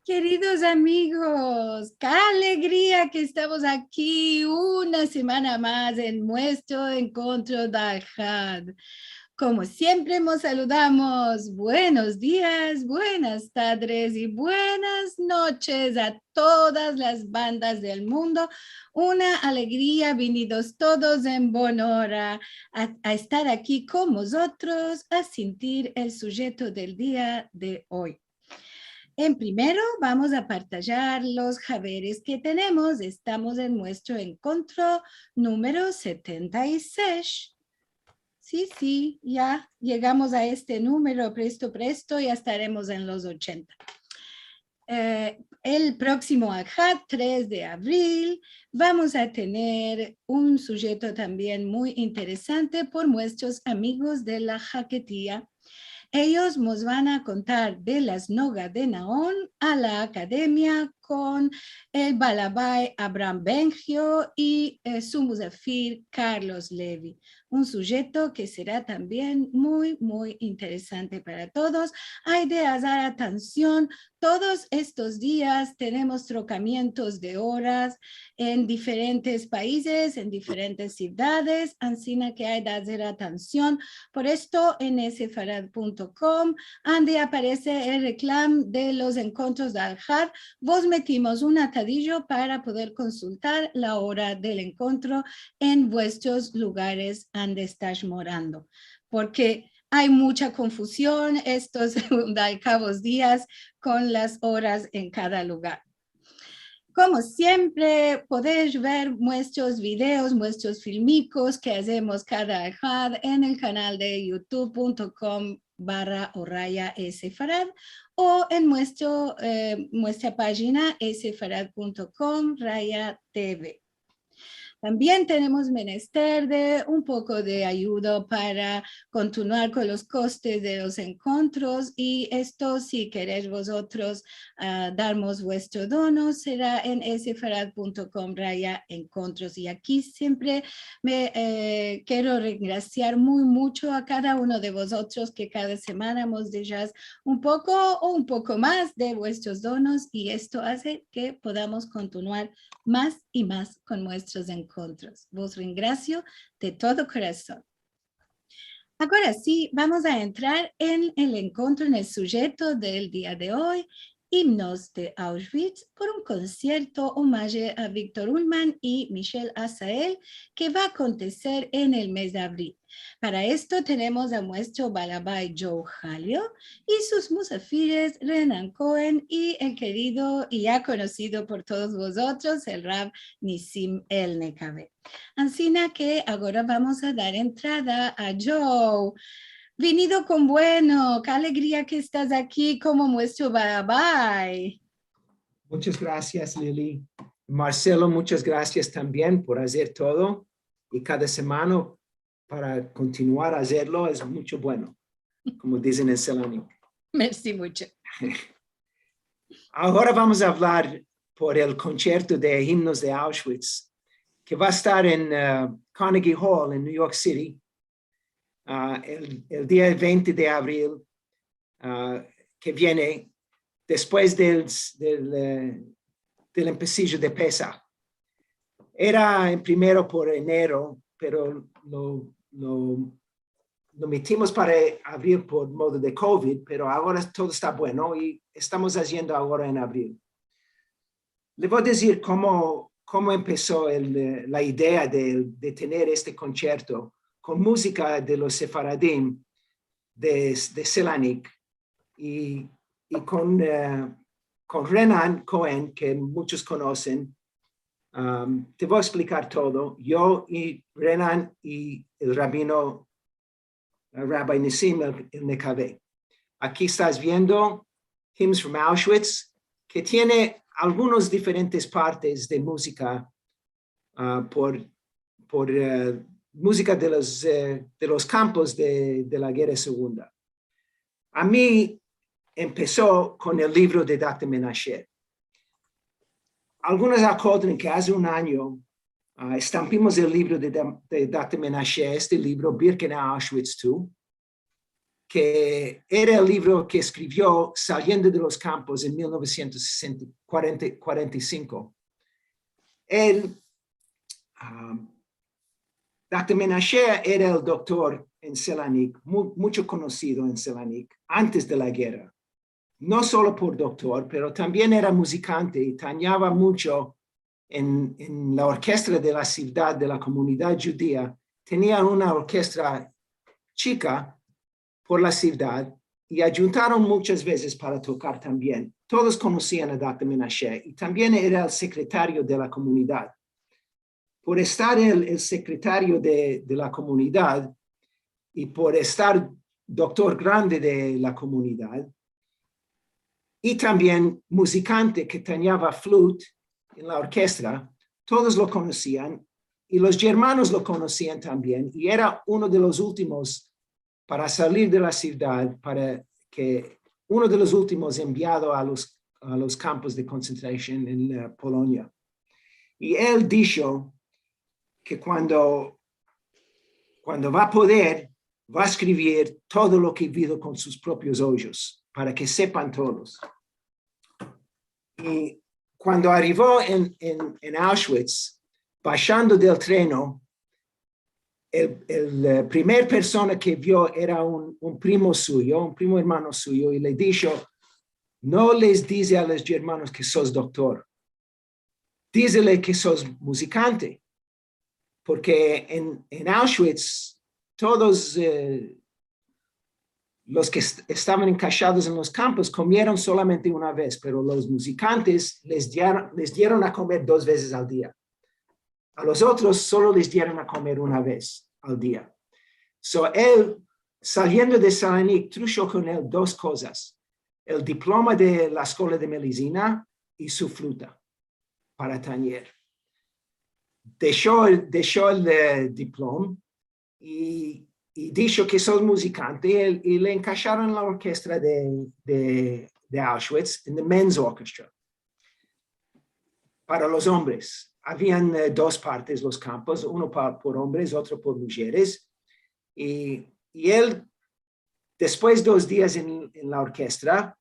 Queridos amigos, qué alegría que estamos aquí una semana más en nuestro encuentro de Had. Como siempre nos saludamos, buenos días, buenas tardes y buenas noches a todas las bandas del mundo. Una alegría, venidos todos en buena hora a estar aquí con vosotros, a sentir el sujeto del día de hoy. En primero, vamos a partillar los saberes que tenemos. Estamos en nuestro encuentro número 76. Sí, ya llegamos a este número, presto, ya estaremos en los 80. El próximo Ajat, 3 de abril, vamos a tener un sujeto también muy interesante por nuestros amigos de la Jaquetía. Ellos nos van a contar de las nogas de Naón a la academia con el Balabay Abraham Bengio y su musafir Carlos Levy. Un sujeto que será también muy interesante para todos. Hay de hacer atención, todos estos días tenemos trocamientos de horas en diferentes países, en diferentes ciudades, así que hay de hacer atención. Por esto en sfarad.com, donde aparece el reclamo de los encuentros de Al-Had, vos metimos un atadillo para poder consultar la hora del encuentro en vuestros lugares donde estás morando. Porque hay mucha confusión estos cabos días con las horas en cada lugar. Como siempre, podéis ver nuestros videos, nuestros filmicos que hacemos cada Ajad en el canal de youtube.com/sfarad o en nuestra página sfarad.com/tv. También tenemos menester de un poco de ayuda para continuar con los costes de los encuentros y esto si queréis vosotros darnos vuestro dono será en sfarad.com/encuentros y aquí siempre me quiero agradecer mucho a cada uno de vosotros que cada semana nos dejáis un poco o un poco más de vuestros donos y esto hace que podamos continuar más y más con nuestros encuentros. Vos gracio de todo corazón. Ahora sí, vamos a entrar en el encuentro, en el sujeto del día de hoy, Himnos de Auschwitz, por un concierto homenaje a Víctor Ullmann y Michel Asael, que va a acontecer en el mes de abril. Para esto tenemos a nuestro Balabay Joe Jalio y sus musafires Renan Cohen y el querido y ya conocido por todos vosotros, el Rab Nissim El Nekabe. Así que ahora vamos a dar entrada a Joe. Venido con bueno, qué alegría que estás aquí como nuestro Balabay. Muchas gracias, Lili. Marcelo, muchas gracias también por hacer todo y cada semana para continuar a hacerlo es mucho bueno, como dicen en Selani. Merci mucho. Ahora vamos a hablar por el concierto de Himnos de Auschwitz, que va a estar en Carnegie Hall en New York City el día 20 de abril que viene después del empecillo de Pesach. Era en primero por enero, pero lo metimos para abril por modo de COVID, pero ahora todo está bueno y estamos haciendo ahora en abril. Le voy a decir cómo empezó la idea de tener este concierto con música de los sefaradim de Selanik y con Renan Cohen, que muchos conocen. Te voy a explicar todo. Yo y Renan y el rabino Rabbi Nissim El Nekabe. Aquí estás viendo Hymns from Auschwitz, que tiene algunas diferentes partes de música por música de los campos de la Guerra Segunda. A mí empezó con el libro de Dr. Menashe. Algunos acuerdan que hace un año estampimos el libro de Dr. Menashe, este libro, Birkenau Auschwitz II. que era el libro que escribió Saliendo de los Campos en 1945. Él, Dr. Menashe era el doctor en Selanik, mucho conocido en Selanik, antes de la guerra. No solo por doctor, pero también era musicante y tañaba mucho en la orquesta de la ciudad, de la comunidad judía. Tenía una orquesta chica por la ciudad y ayuntaron muchas veces para tocar también. Todos conocían a Dr. Menashe y también era el secretario de la comunidad. Por estar el secretario de la comunidad y por estar doctor grande de la comunidad, y también musicante que tañaba flute en la orquesta, todos lo conocían y los germanos lo conocían también y era uno de los últimos para salir de la ciudad, uno de los últimos enviado a los campos de concentración en Polonia. Y él dijo que cuando va a poder, va a escribir todo lo que vivido con sus propios ojos, para que sepan todos. Y cuando arribó en Auschwitz, bajando del tren, el primer persona que vio era un primo suyo, un primo hermano suyo, y le dijo, no les dice a los hermanos que sos doctor, dísele que sos musicante, porque en Auschwitz todos los que estaban encaixados en los campos comieron solamente una vez, pero los musicantes les dieron a comer 2 veces al día. A los otros solo les dieron a comer una vez al día. So él, saliendo de Selanik, trajo con él 2 cosas. El diploma de la escuela de medicina y su fruta para tañer. Dejó el diploma y dijo que soy musicante y le encaixaron en la orquesta de Auschwitz, en la Men's Orchestra, para los hombres. Habían 2 partes los campos, uno por hombres, otro por mujeres. Y él, después de 2 días en la orquesta,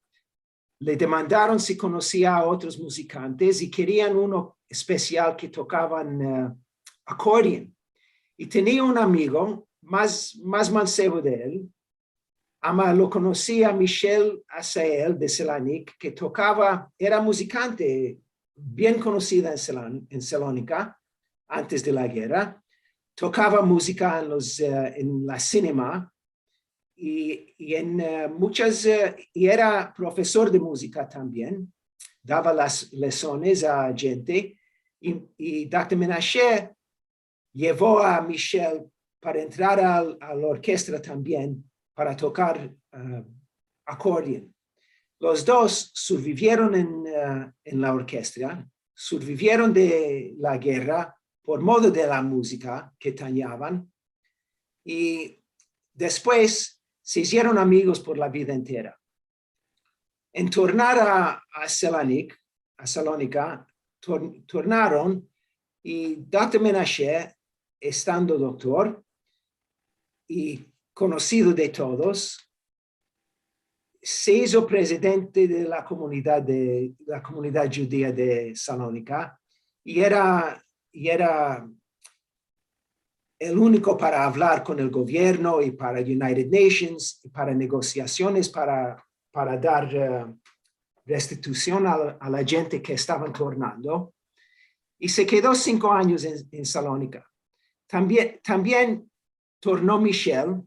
le demandaron si conocía a otros musicantes y querían uno especial que tocaban acordeón. Y tenía un amigo más mancebo de él, lo conocía Michel Asael de Selanik, que tocaba, era musicante, bien conocida en Salónica, antes de la guerra, tocaba música en la cinema y era profesor de música también, daba las lecciones a gente y Dr. Menashe llevó a Michel para entrar a la orquesta también, para tocar acordeón. Los 2 sobrevivieron en la orquesta, sobrevivieron de la guerra por modo de la música que tañaban y después se hicieron amigos por la vida entera. En tornar a Salónica, tornaron y Dr. Menashe, estando doctor y conocido de todos, se hizo presidente de la comunidad judía de Salónica y era el único para hablar con el gobierno y para United Nations y para negociaciones para dar restitución a la gente que estaban tornando. Y se quedó 5 años en Salónica. También tornó Michel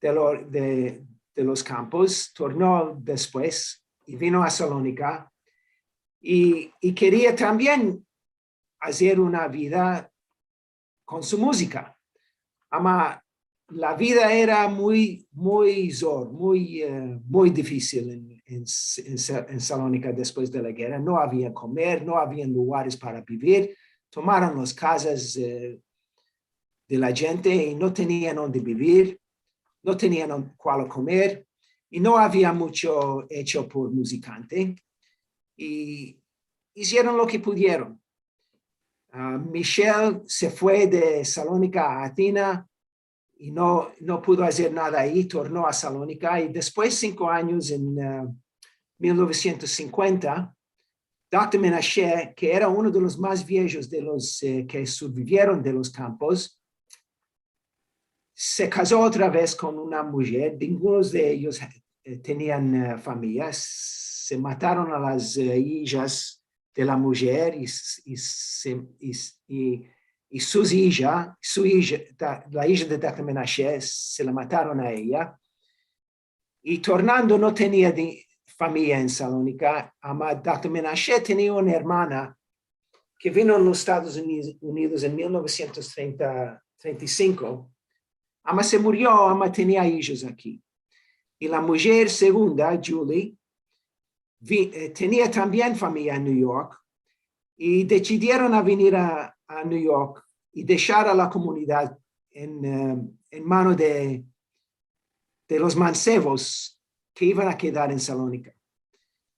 de los campos, tornó después y vino a Salónica y quería también hacer una vida con su música. La vida era muy difícil en Salónica después de la guerra. No había comer, no había lugares para vivir. Tomaron las casas de la gente y no tenían dónde vivir, no tenían cuál comer y no había mucho hecho por musicante. Y hicieron lo que pudieron. Michel se fue de Salónica a Atenas y no pudo hacer nada ahí, tornó a Salónica y después 5 años en 1950, Dr. Menashe, que era uno de los más viejos de los que sobrevivieron de los campos, se casó otra vez con una mujer. Ninguno de ellos tenían familias. Se mataron a las hijas de la mujer y sus hijas, la hija de Dr. Menashe, se la mataron a ella. Y tornando no tenía familia en Salónica. Dr. Menashe tenía una hermana que vino a los Estados Unidos en 1935. Se murió, tenía hijos aquí. Y la mujer segunda, Julie, tenía también familia en New York y decidieron a venir a New York y dejar a la comunidad en manos de los mancebos que iban a quedar en Salónica.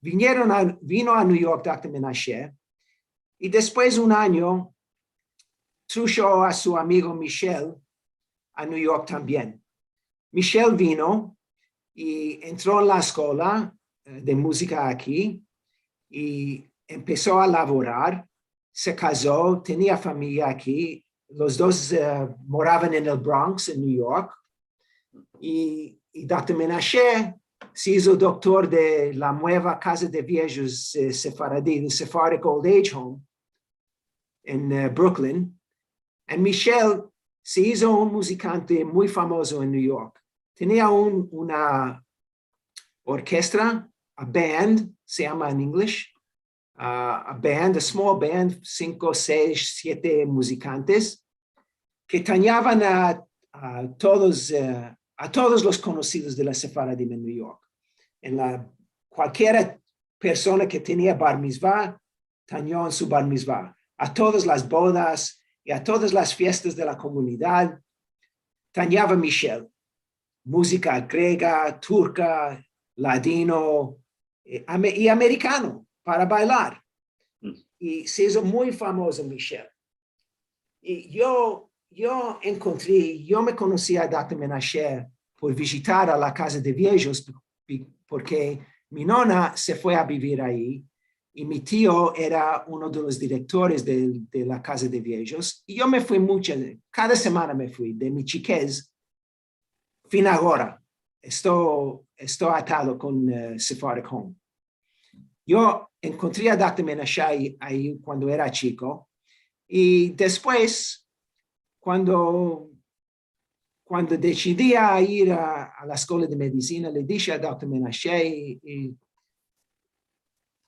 Vino a New York Dr. Menashe y después de un año truchó a su amigo Michel a New York también. Michel vino y entró en la escuela de música aquí y empezó a laborar, se casó, tenía familia aquí. Los dos moraban en el Bronx, en New York. Y Dr. Menashe se hizo doctor de la nueva casa de viejos sefaradí, el Sephardic Old Age Home en Brooklyn. Y Michel se hizo un musicante muy famoso en New York. Tenía una orquesta, a band, se llama en inglés, a band, a small band, 5, 6, 7 musicantes que tañaban a todos los conocidos de la Sephardim en New York. Cualquier persona que tenía bar mitzvah, tañó en su bar mitzvah. A todas las bodas y a todas las fiestas de la comunidad, tañaba Michel. Música griega, turca, ladino y americano para bailar. Y se hizo muy famoso Michel. Y yo me conocí a Dr. Menashe por visitar a la casa de viejos, porque mi nona se fue a vivir ahí y mi tío era uno de los directores de la casa de viejos. Y yo me fui cada semana me fui, de mi chiquez, fin ahora. Estoy atado con Sephardic Home. Yo encontré a Dr. Menashe ahí cuando era chico y después, cuando decidí ir a la escuela de medicina, le dije a Dr. Menashe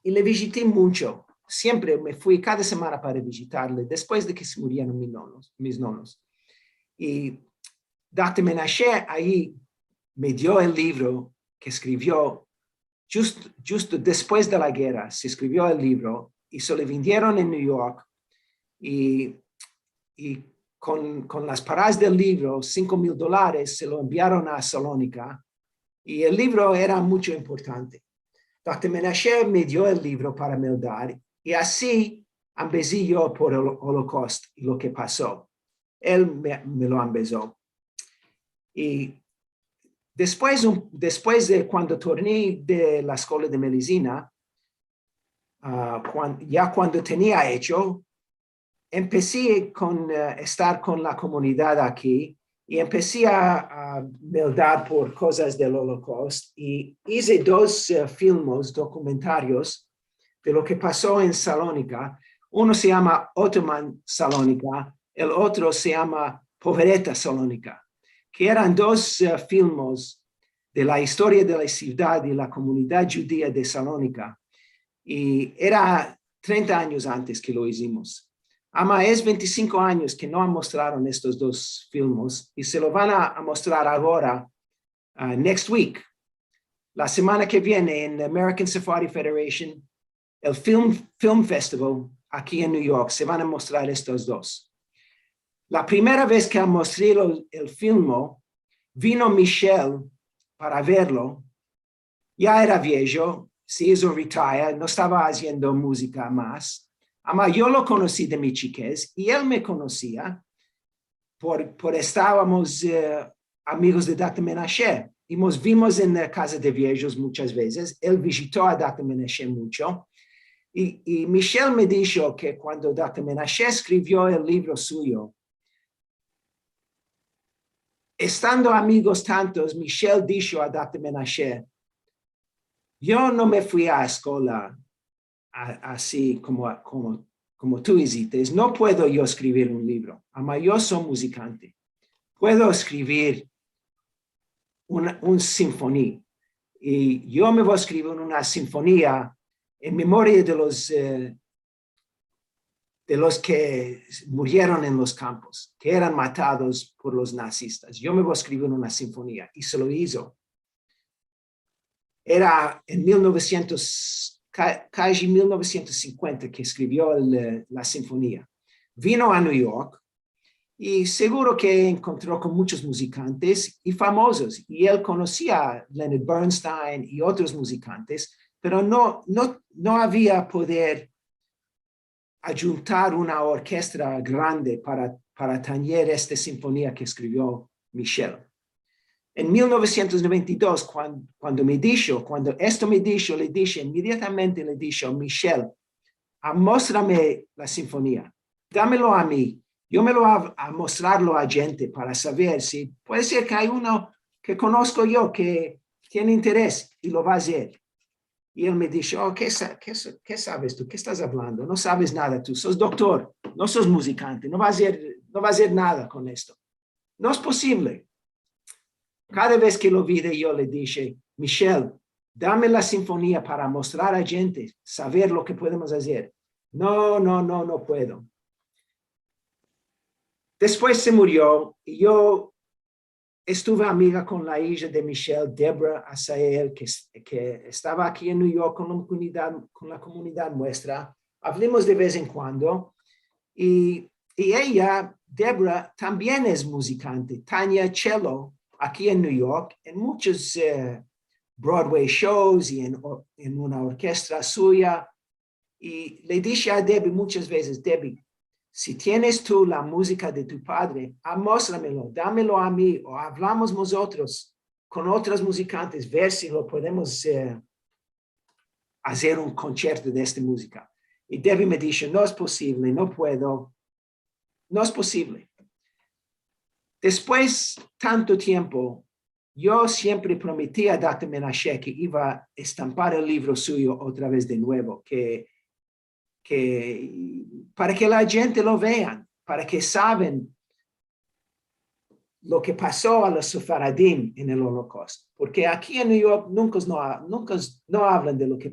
y le visité mucho. Siempre me fui cada semana para visitarle después de que se murieron mis nonos. Y Dr. Menashe ahí me dio el libro que escribió justo después de la guerra. Se escribió el libro y se lo vendieron en New York y con las paradas del libro, $5,000, se lo enviaron a Salónica y el libro era mucho importante. Dr. Menashe me dio el libro para me dar y así empecé yo por el Holocausto y lo que pasó. Él me lo empezó. Y después de cuando torné de la escuela de medicina, cuando tenía hecho, empecé con estar con la comunidad aquí y empecé a meldar por cosas del Holocausto y hice 2 filmes documentarios de lo que pasó en Salónica. Uno se llama Ottoman Salónica, el otro se llama Povereta Salónica, que eran 2 filmes de la historia de la ciudad y la comunidad judía de Salónica. Y era 30 años antes que lo hicimos. Es 25 años que no mostraron estos 2 filmes y se lo van a mostrar ahora, next week, la semana que viene en American Sephardi Federation, el Film Festival aquí en New York. Se van a mostrar estos 2. La primera vez que mostré el film, vino Michel para verlo. Ya era viejo, se hizo retire, no estaba haciendo música más. Yo lo conocí de mi chiquez y él me conocía por estábamos amigos de Dr. Menashe y nos vimos en la casa de viejos muchas veces. Él visitó a Dr. Menashe mucho. Y Michelle me dijo que cuando Dr. Menashe escribió el libro suyo, estando amigos tantos, Michelle dijo a Dr. Menashe, yo no me fui a escuela así como tú hiciste. No puedo yo escribir un libro. Ama, yo soy musicante. Puedo escribir un sinfonía. Y yo me voy a escribir una sinfonía en memoria de los que murieron en los campos, que eran matados por los nazistas. Yo me voy a escribir una sinfonía. Y se lo hizo. Era en 1950 que escribió la sinfonía. Vino a New York y seguro que encontró con muchos musicantes y famosos. Y él conocía a Leonard Bernstein y otros musicantes, pero no había poder ayuntar una orquesta grande para tañer esta sinfonía que escribió Michel. En 1992, cuando esto me dijo, inmediatamente le dije, Michel, muéstrame la sinfonía, dámelo a mí, yo me lo voy a mostrarlo a gente para saber si puede ser que hay uno que conozco yo que tiene interés y lo va a hacer. Y él me dijo, ¿qué sabes tú? ¿Qué estás hablando? No sabes nada tú, sos doctor, no sos musicante, no va a hacer nada con esto. No es posible. Cada vez que lo vi, yo le dije, Michel, dame la sinfonía para mostrar a gente, saber lo que podemos hacer. No puedo. Después se murió y yo estuve amiga con la hija de Michel, Deborah Asael, que estaba aquí en New York con la comunidad nuestra. Hablamos de vez en cuando y ella, Deborah, también es musicante, Tanya cello, aquí en New York, en muchos Broadway shows y en una orquesta suya. Y le dije a Debbie muchas veces, Debbie, si tienes tú la música de tu padre, muéstramelo, dámelo a mí, o hablamos nosotros con otros musicantes, ver si lo podemos hacer un concierto de esta música. Y Debbie me dijo, no es posible, no puedo, no es posible. Después tanto tiempo, yo siempre prometí a Dr. Menashe que iba a estampar el libro suyo otra vez de nuevo, para que la gente lo vean, para que saben lo que pasó a los sefaradim en el Holocausto. Porque aquí en New York nunca no hablan de lo que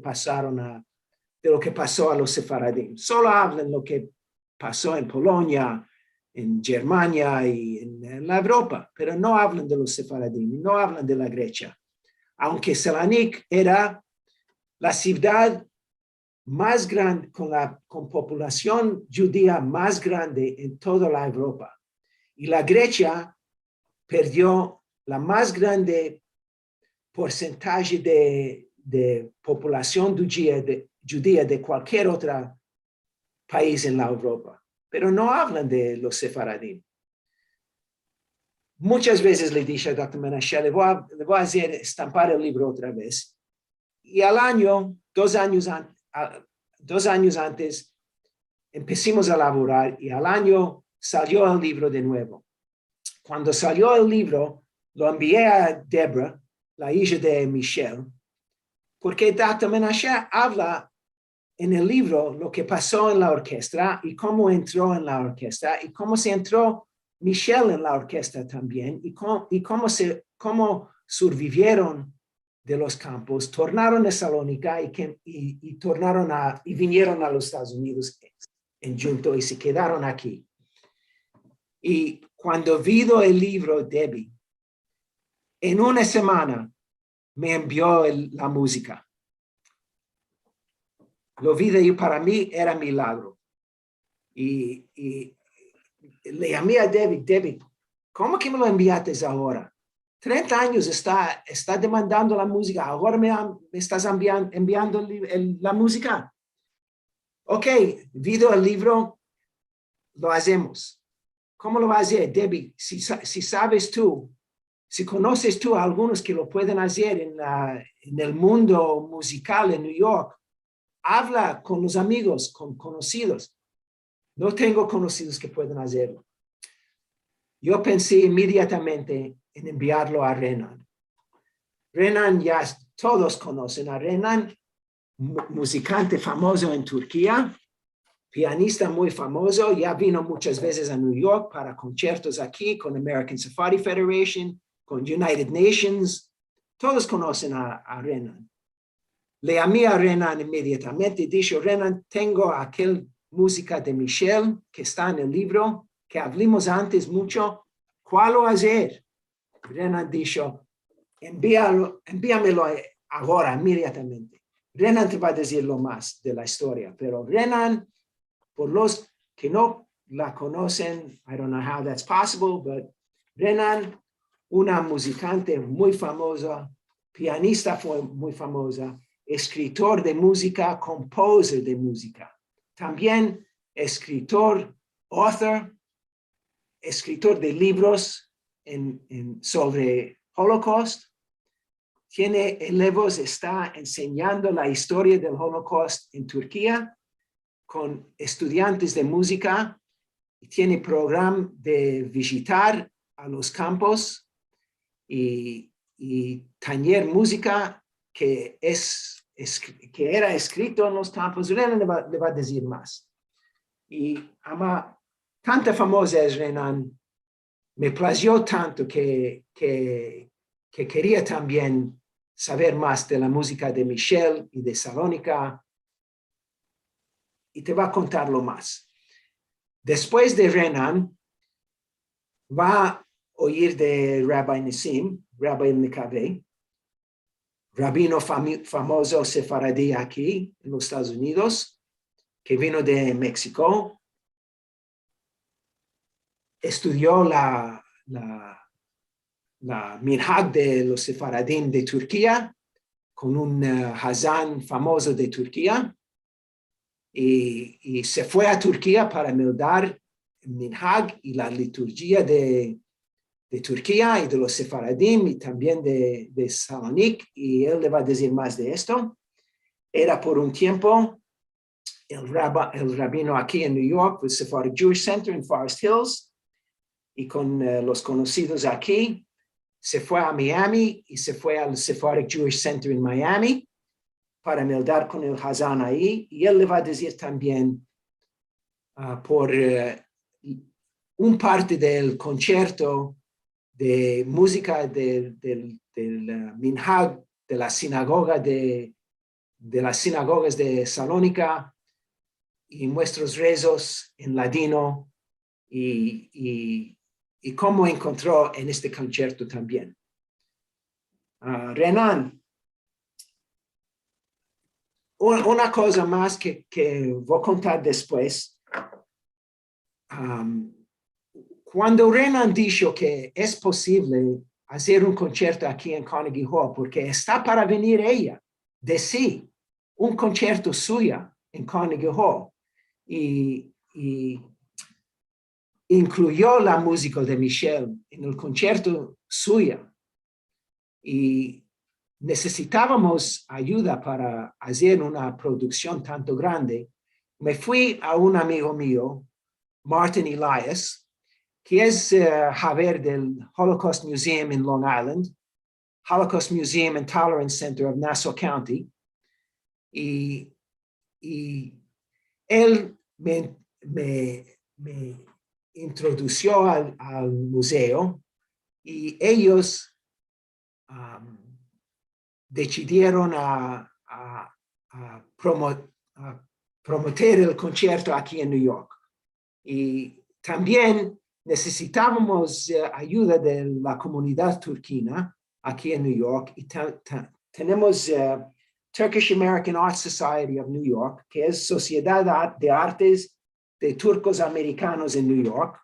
pasó a los sefaradim. Solo hablan de lo que pasó en Polonia, en Germania y en la Europa, pero no hablan de los sefaradim, no hablan de la Grecia. Aunque Selanik era la ciudad más grande, con población judía más grande en toda la Europa. Y la Grecia perdió la más grande porcentaje de población judía de cualquier otro país en la Europa. Pero no hablan de los sefaradim. Muchas veces le dije a Dr. Menashe, le voy a hacer estampar el libro otra vez. Y al año, 2 años antes, empezamos a laborar y al año salió el libro de nuevo. Cuando salió el libro, lo envié a Deborah, la hija de Michel, porque Dr. Menashe habla en el libro lo que pasó en la orquesta y cómo entró en la orquesta y cómo se entró Michel en la orquesta también y cómo sobrevivieron de los campos, tornaron a Salónica y vinieron a los Estados Unidos en junto y se quedaron aquí. Y cuando vi el libro, Debbie, en una semana me envió la música. Lo vi de ahí, para mí era milagro. Y le llamé a Debbie, ¿cómo que me lo enviaste ahora? 30 años está demandando la música, ahora me estás enviando la música. Ok, visto el libro, lo hacemos. ¿Cómo lo vas a hacer, Debbie? Si sabes tú, si conoces tú a algunos que lo pueden hacer en el mundo musical en New York, habla con los amigos, con conocidos. No tengo conocidos que puedan hacerlo. Yo pensé inmediatamente en enviarlo a Renan. Renan ya todos conocen a Renan, musicante famoso en Turquía, pianista muy famoso, ya vino muchas veces a New York para conciertos aquí con American Safari Federation, con United Nations. Todos conocen a Renan. Le llamé a Renan inmediatamente y dije, Renan, tengo aquel música de Michel que está en el libro, que hablamos antes mucho. ¿Cuál lo hacer? Renan dijo, envíamelo ahora, inmediatamente. Renan te va a decir lo más de la historia, pero Renan, por los que no la conocen, I don't know how that's possible, but Renan, una musicante muy famosa, pianista fue muy famosa, escritor de música, composer de música, también escritor, author, escritor de libros sobre Holocaust. Tiene elevos, está enseñando la historia del Holocaust en Turquía con estudiantes de música. Tiene programa de visitar a los campos y taller música que era escrito en los campos. Renan le va a decir más. Y tanta famosa es Renan, me plació tanto que quería también saber más de la música de Michel y de Salónica, y te va a contar lo más. Después de Renan, va a oír de Rabbi Nassim, Rabbi Mekabeh, rabino famoso sefaradí aquí en los Estados Unidos, que vino de México. Estudió la minhag de los sefaradín de Turquía con un Hazán famoso de Turquía y se fue a Turquía para meldar el minhag y la liturgia de Turquía y de los sefaradín y también de Salónica, y él le va a decir más de esto. Era por un tiempo el rabino aquí en New York, el Sephardic Jewish Center en Forest Hills, y con los conocidos aquí, se fue a Miami y se fue al Sephardic Jewish Center en Miami para meldar con el Hazán ahí, y él le va a decir también por un parte del concierto de música del minhag de la sinagoga de las sinagogas de Salónica y nuestros rezos en ladino y cómo encontró en este concierto también. Renan, una cosa más que voy a contar después. Cuando Renan dijo que es posible hacer un concierto aquí en Carnegie Hall, porque está para venir ella de sí, un concierto suya en Carnegie Hall, y incluyó la música de Michel en el concierto suya, y necesitábamos ayuda para hacer una producción tanto grande. Me fui a un amigo mío, Martin Elias, que es Javier del Holocaust Museum en Long Island, Holocaust Museum and Tolerance Center of Nassau County, y él me introdujo al museo, y ellos decidieron a promover el concierto aquí en New York. Y también necesitábamos ayuda de la comunidad turquina aquí en New York, y tenemos Turkish American Art Society of New York, que es Sociedad de Artes de Turcos Americanos en New York,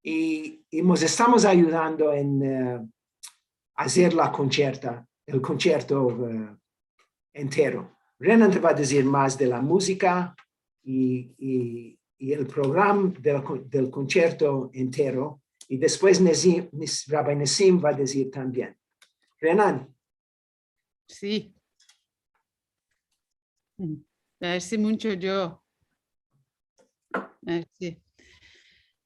y nos estamos ayudando en hacer el concierto entero. Renan te va a decir más de la música y y el programa del concierto entero. Y después Rabbi Nessim va a decir también. Renan. Sí. Merci mucho, Joe. Merci.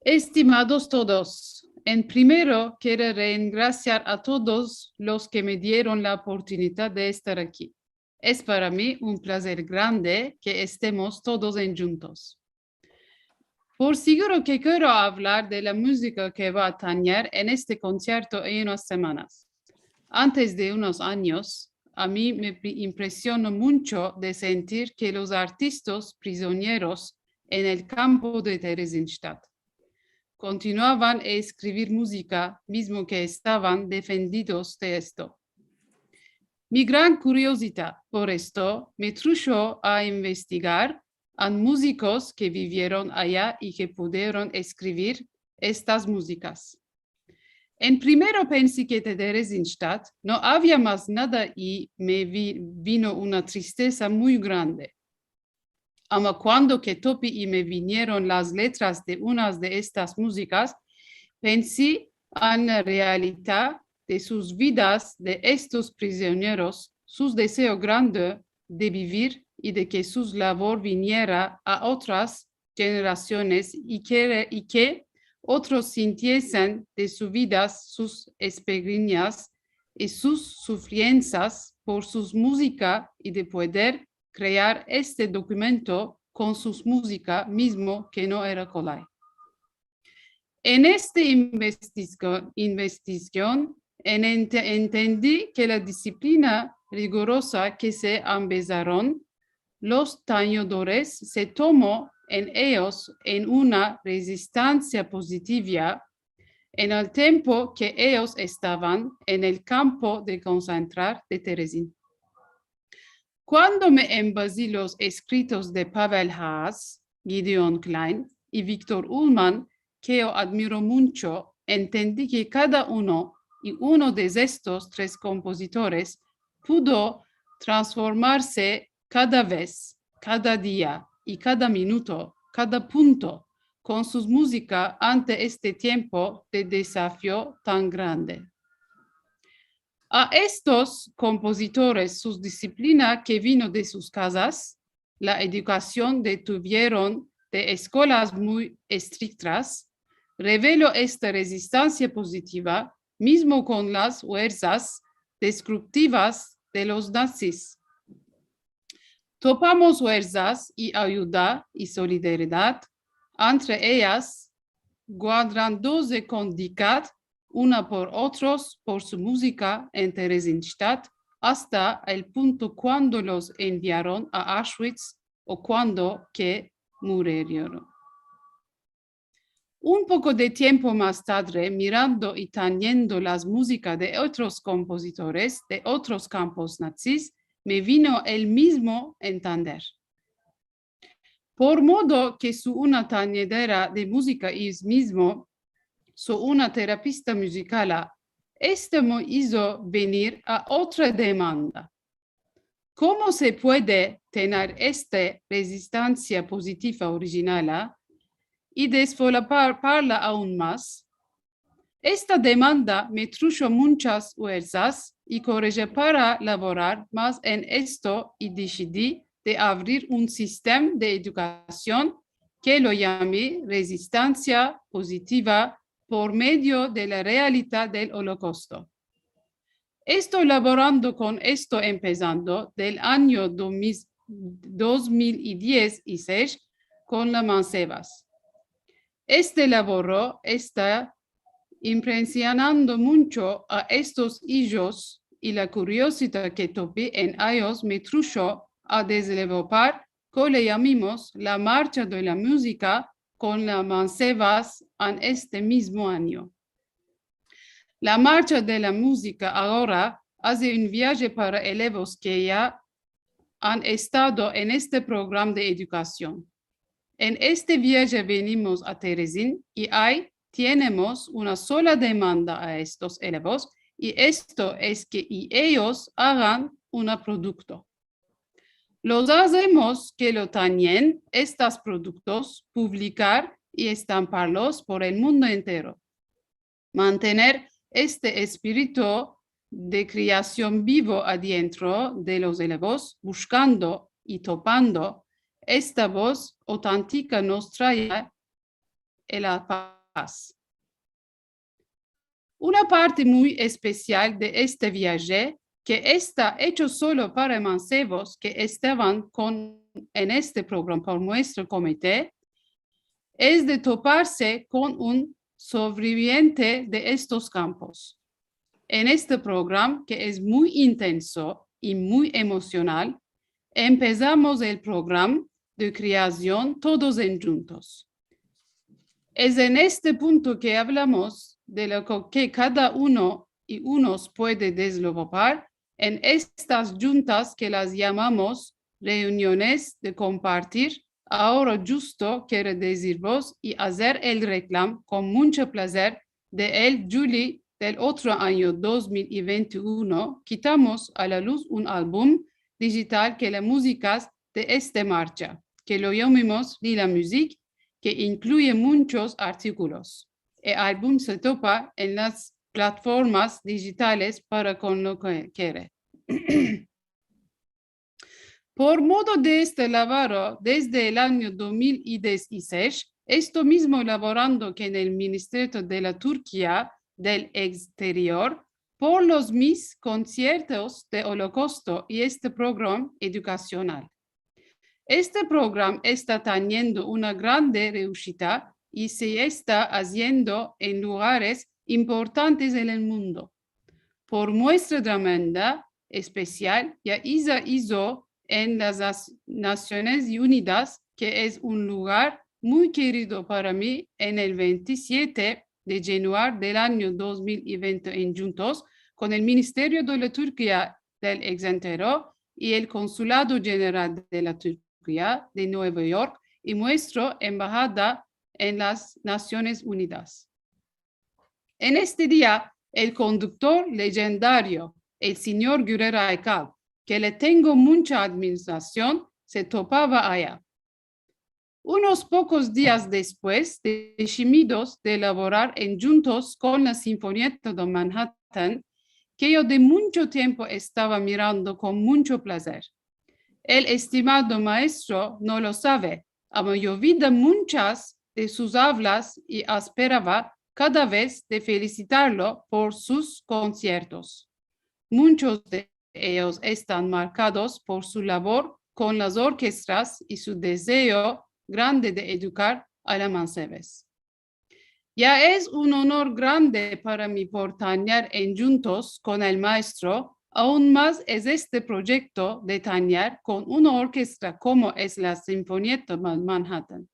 Estimados todos, en primero quiero reingraciar a todos los que me dieron la oportunidad de estar aquí. Es para mí un placer grande que estemos todos juntos. Por seguro que quiero hablar de la música que va a tener en este concierto en unas semanas. Antes de unos años, a mí me impresionó mucho de sentir que los artistas prisioneros en el campo de Theresienstadt continuaban a escribir música, mismo que estaban defendidos de esto. Mi gran curiosidad por esto me trujo a investigar a músicos que vivieron allá y que pudieron escribir estas músicas. En primero pensé que de Theresienstadt no había más nada y me vino una tristeza muy grande. Ama cuando que topi y me vinieron las letras de unas de estas músicas, pensé en la realidad de sus vidas de estos prisioneros, sus deseos grandes de vivir y de que su labor viniera a otras generaciones y que otros sintiesen de sus vidas sus experiencias y sus sufriencias por sus música y de poder crear este documento con sus música mismo que no era Colai. En esta investigación entendí que la disciplina rigurosa que se empezaron los tañedores se tomó en ellos en una resistencia positiva en el tiempo que ellos estaban en el campo de concentrar de Terezín. Cuando me envasí los escritos de Pavel Haas, Gideon Klein y Víctor Ullmann, que yo admiro mucho, entendí que cada uno de estos tres compositores pudo transformarse cada vez, cada día y cada minuto, cada punto, con sus músicas ante este tiempo de desafío tan grande. A estos compositores, su disciplina que vino de sus casas, la educación que tuvieron de escuelas muy estrictas, reveló esta resistencia positiva, mismo con las fuerzas destructivas de los nazis. Topamos fuerzas y ayuda y solidaridad, entre ellas, guardándose con dignidad una por otros por su música en Theresienstadt hasta el punto cuando los enviaron a Auschwitz o cuando que murieron. Un poco de tiempo más tarde, mirando y teniendo las músicas de otros compositores de otros campos nazis, me vino el mismo entender. Por modo que su una tañedera de música es mismo, su una terapista musical, esto me hizo venir a otra demanda. ¿Cómo se puede tener esta resistencia positiva original y desarrollarla aún más? Esta demanda me trujo muchas fuerzas y coraje para laborar más en esto y decidí de abrir un sistema de educación que lo llamé resistencia positiva por medio de la realidad del Holocausto. Estoy laborando con esto empezando del año 2010 y 6 con las Mancebas. Este laboro está impresionando mucho a estos hijos y la curiosidad que tuve en ellos me trujo a desarrollar que le llamamos la marcha de la música con las Mancebas en este mismo año. La marcha de la música ahora hace un viaje para elevos que ya han estado en este programa de educación. En este viaje venimos a Terezín y ahí tenemos una sola demanda a estos elevos y esto es que ellos hagan un producto. Los hacemos que lo tañen estos productos, publicar y estamparlos por el mundo entero. Mantener este espíritu de creación vivo adentro de los elevos, buscando y topando, esta voz auténtica nos trae la paz. Una parte muy especial de este viaje, que está hecho solo para mancebos que estaban en este programa por nuestro comité, es de toparse con un sobreviviente de estos campos. En este programa, que es muy intenso y muy emocional, empezamos el programa de creación todos juntos. Es en este punto que hablamos de lo que cada uno y unos puede desarrollar en estas juntas que las llamamos reuniones de compartir. Ahora justo quiero deciros y hacer el reclamo con mucho placer de el julio del otro año 2021. Quitamos a la luz un álbum digital que las músicas de esta marcha, que lo llamamos Lila Music, que incluye muchos artículos. El álbum se topa en las plataformas digitales para con lo que quiere. Por modo de este laboro, desde el año 2016, esto mismo elaborando que en el Ministerio de la Turquía del Exterior, por los mis conciertos de Holocausto y este programa educacional. Este programa está teniendo una grande réussita y se está haciendo en lugares importantes en el mundo. Por muestra tremenda, especial, ya hizo en las Naciones Unidas, que es un lugar muy querido para mí, en el 27 de enero del año 2020 en juntos con el Ministerio de la Turquía del Extranjero y el Consulado General de la Turquía de Nueva York y nuestra embajada en las Naciones Unidas. En este día, el conductor legendario, el señor Gürer Aykal, que le tengo mucha admiración, se topaba allá. Unos pocos días después, decidimos de elaborar en juntos con la Sinfonietta de Manhattan, que yo de mucho tiempo estaba mirando con mucho placer. El estimado maestro no lo sabe, pero yo vi muchas de sus hablas y esperaba cada vez de felicitarlo por sus conciertos. Muchos de ellos están marcados por su labor con las orquestas y su deseo grande de educar a las mancebes. Ya es un honor grande para mí por tañer en juntos con el maestro. Aún más es este proyecto de tañer con una orquesta como es la Sinfonietta de Manhattan.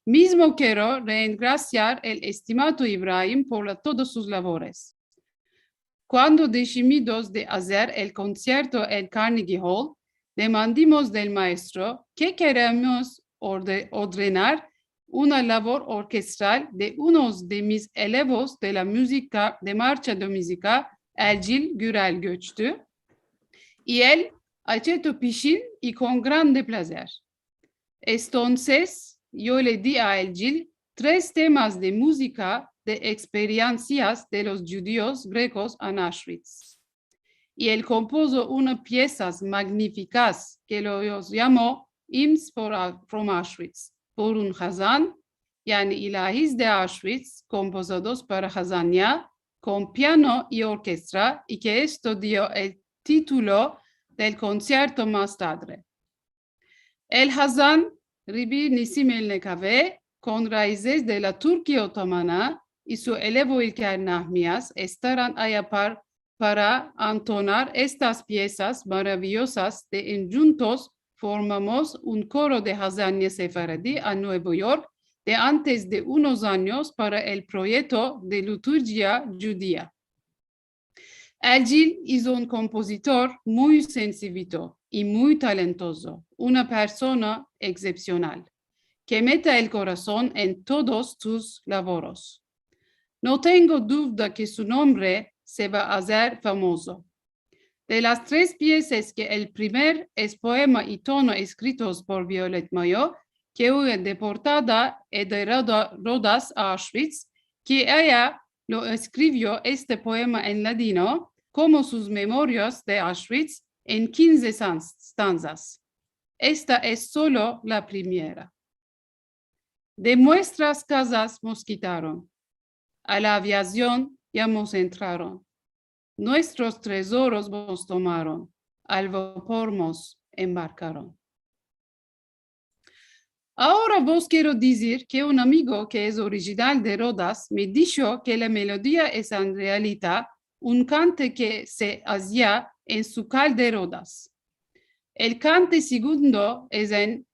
Mismo quiero reingraciar el estimado Ibrahim por todas sus labores. Cuando decidimos de hacer el concierto en Carnegie Hall, demandamos del maestro que queremos ordenar una labor orquestral de unos de mis elevos de la música de marcha de música, Elcil Gürel Göçtü, y él aceptó Pishin y con grande placer. Entonces, yo le di a Elcil 3 temas de música de experiencias de los judíos grecos en Auschwitz. Y él compuso unas piezas magníficas que los llamó Hymns from Auschwitz, por un Hazan, yani ilahiz de Auschwitz, compuestos para Hazania, con piano y orquesta, y que esto dio el título del concierto más tarde. El Hazan, Ribi Nisim el-Nekave, con raíces de la Turquía otomana, y su elevo İlker Nahmias estarán allá para entonar estas piezas maravillosas de en juntos formamos un coro de Hazania Sefaradí a Nueva York de antes de unos años para el proyecto de liturgia judía. Elcil es un compositor muy sensible y muy talentoso, una persona excepcional, que mete el corazón en todos sus laboros. No tengo duda que su nombre se va a hacer famoso. De las tres piezas que el primer es poema y tono escritos por Violet Mayo, que fue deportada de Rodas a Auschwitz, que ella lo escribió este poema en ladino como sus memorias de Auschwitz en 15 stanzas. Esta es solo la primera. De nuestras casas nos quitaron, a la aviación ya nos entraron. Nuestros tesoros nos tomaron, al vapor nos embarcaron. Ahora vos quiero decir que un amigo que es original de Rodas me dijo que la melodía es en realidad un cante que se hacía en su cal de Rodas. El cante segundo es en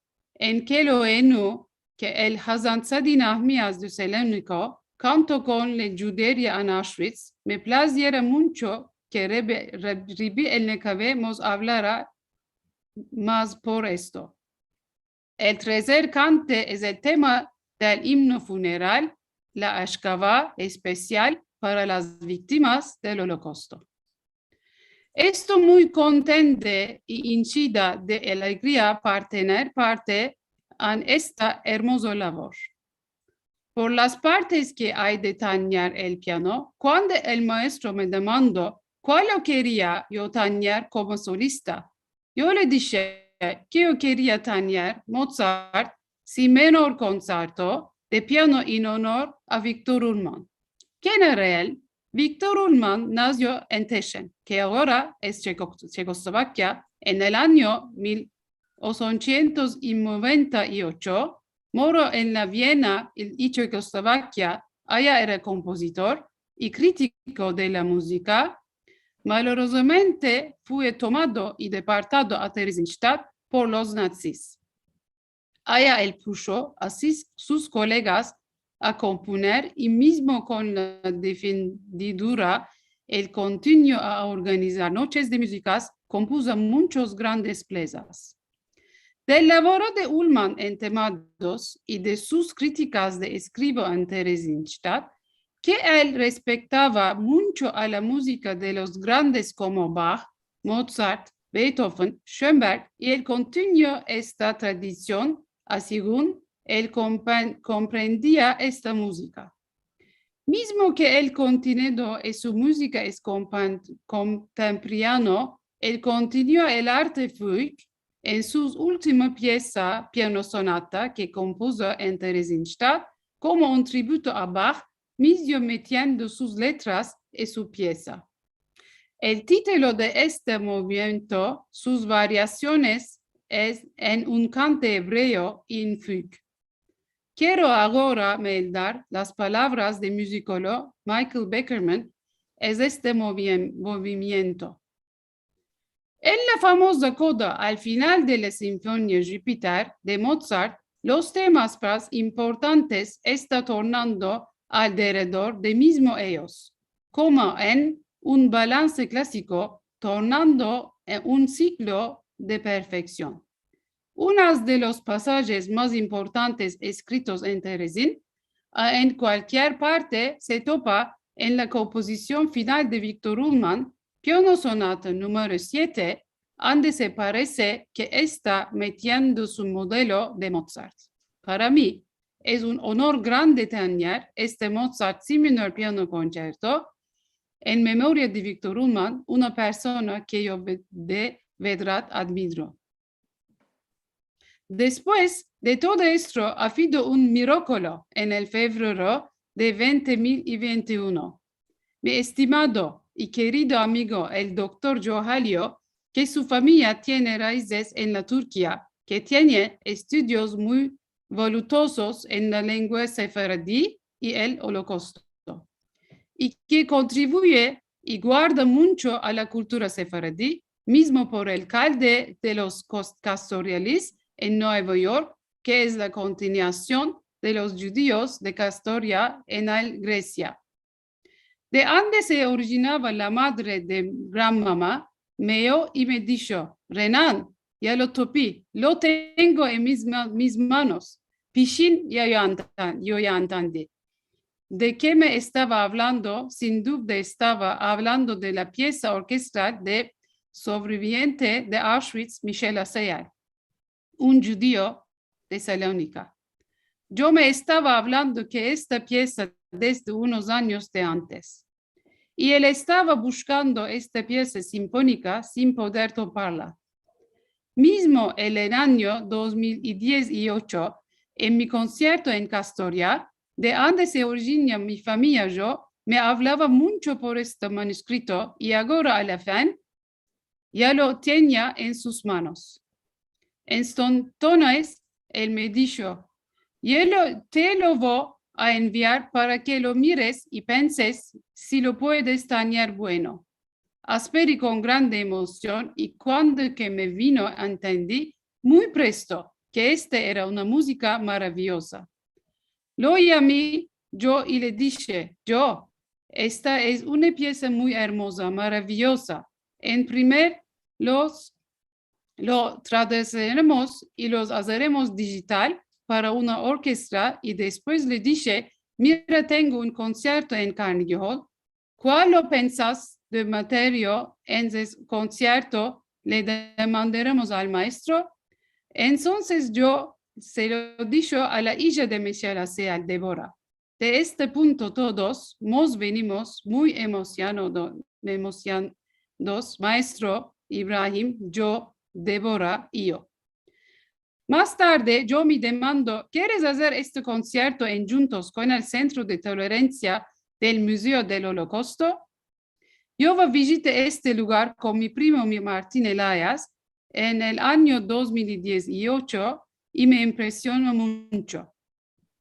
Keloenu, que el Hazan Tzadi Nahmias de Seleniko cantó con la Judería en Auschwitz. Me placiera mucho que Ribi el Nekabe nos hablara más por esto. El tercer cante es el tema del himno funeral, la Ashkava especial para las víctimas del Holocausto. Estoy muy contenta y hinchida de alegría por tener parte en esta hermosa labor. Por las partes que hay de tañer el piano, cuando el maestro me demandó cuál yo quería yo tañer como solista, yo le dije que yo quería tañer Mozart, si menor concerto de piano en honor a Victor Ullmann. ¿Quién era él? Victor Ullmann nació en Teschen, que ahora es Checoslovaquia, en el año 1898. Moro en la Viena y Checoslovaquia. Ella era compositor y crítico de la música. Malorosamente fue tomado y deportado a Theresienstadt por los nazis. Ella puso a sus colegas a componer y mismo con la defendidura, él continuó a organizar noches de músicas, compuso muchos grandes piezas. Del labor de Ullmann en temados y de sus críticas de escribo en Theresienstadt, que él respetaba mucho a la música de los grandes como Bach, Mozart, Beethoven, Schoenberg, y él continuó esta tradición, según él comprendía esta música. Mismo que el contenido y su música es contemporáneo, él continúa el arte folk en su última pieza, Piano Sonata, que compuso en Theresienstadt como un tributo a Bach, mismo metiendo sus letras y su pieza. El título de este movimiento, sus variaciones, es en un cante hebreo en fugue. Quiero ahora dar las palabras del musicólogo Michael Beckerman es este movimiento. En la famosa coda al final de la Sinfonía Júpiter de Mozart, los temas más importantes están tornando alrededor de mismo ellos, como en un balance clásico, tornando en un ciclo de perfección. Uno de los pasajes más importantes escritos en Teresin, en cualquier parte se topa en la composición final de Victor Ullmann, Piano Sonata número 7, donde se parece que está metiendo su modelo de Mozart. Para mí, es un honor grande tener este Mozart Si menor piano concerto en memoria de Victor Ullmann, una persona que yo de verdad admiro. Después de todo esto, ha habido un milagro en el febrero de 2021. Mi estimado y querido amigo, el doctor Johalio, que su familia tiene raíces en la Turquía, que tiene estudios muy voluptuosos en la lengua sefaradí y el Holocausto, y que contribuye y guarda mucho a la cultura sefaradí, mismo por el alcalde de los Castoriales en Nueva York, que es la continuación de los judíos de Castoria en Grecia. De donde se originaba la madre de gran mamá, meó y me dijo: Renan, ya lo topí, lo tengo en mis manos. Pishin, yo ya entendí. ¿De qué me estaba hablando? Sin duda estaba hablando de la pieza orquestral de sobreviviente de Auschwitz, Michel Assayas, un judío de Salónica. Yo me estaba hablando que esta pieza desde unos años de antes. Y él estaba buscando esta pieza sinfónica sin poder toparla. Mismo en el año 2018, en mi concierto en Castoria, de donde se origina mi familia, yo me hablaba mucho por este manuscrito y ahora a la fin ya lo tenía en sus manos. Entonces, él me dijo, te lo voy a enviar para que lo mires y penses si lo puedes dañar bueno. Esperé con grande emoción y cuando que me vino entendí muy presto que esta era una música maravillosa. Lo llamé yo y le dije, esta es una pieza muy hermosa, maravillosa. En primer, lo traduciremos y los haremos digital para una orquesta y después le dije, mira, tengo un concierto en Carnegie Hall. ¿Cuál lo pensás de material en ese concierto? Le demandaremos al maestro. Entonces yo se lo dije a la hija de Michel Assayas, Débora. De este punto todos nos venimos muy emocionados, maestro Ibrahim, yo, Débora y yo. Más tarde yo me demando, ¿quieres hacer este concierto en juntos con el Centro de Tolerancia del Museo del Holocausto? Yo visité este lugar con mi primo Martín Elias en el año 2018 y me impresionó mucho.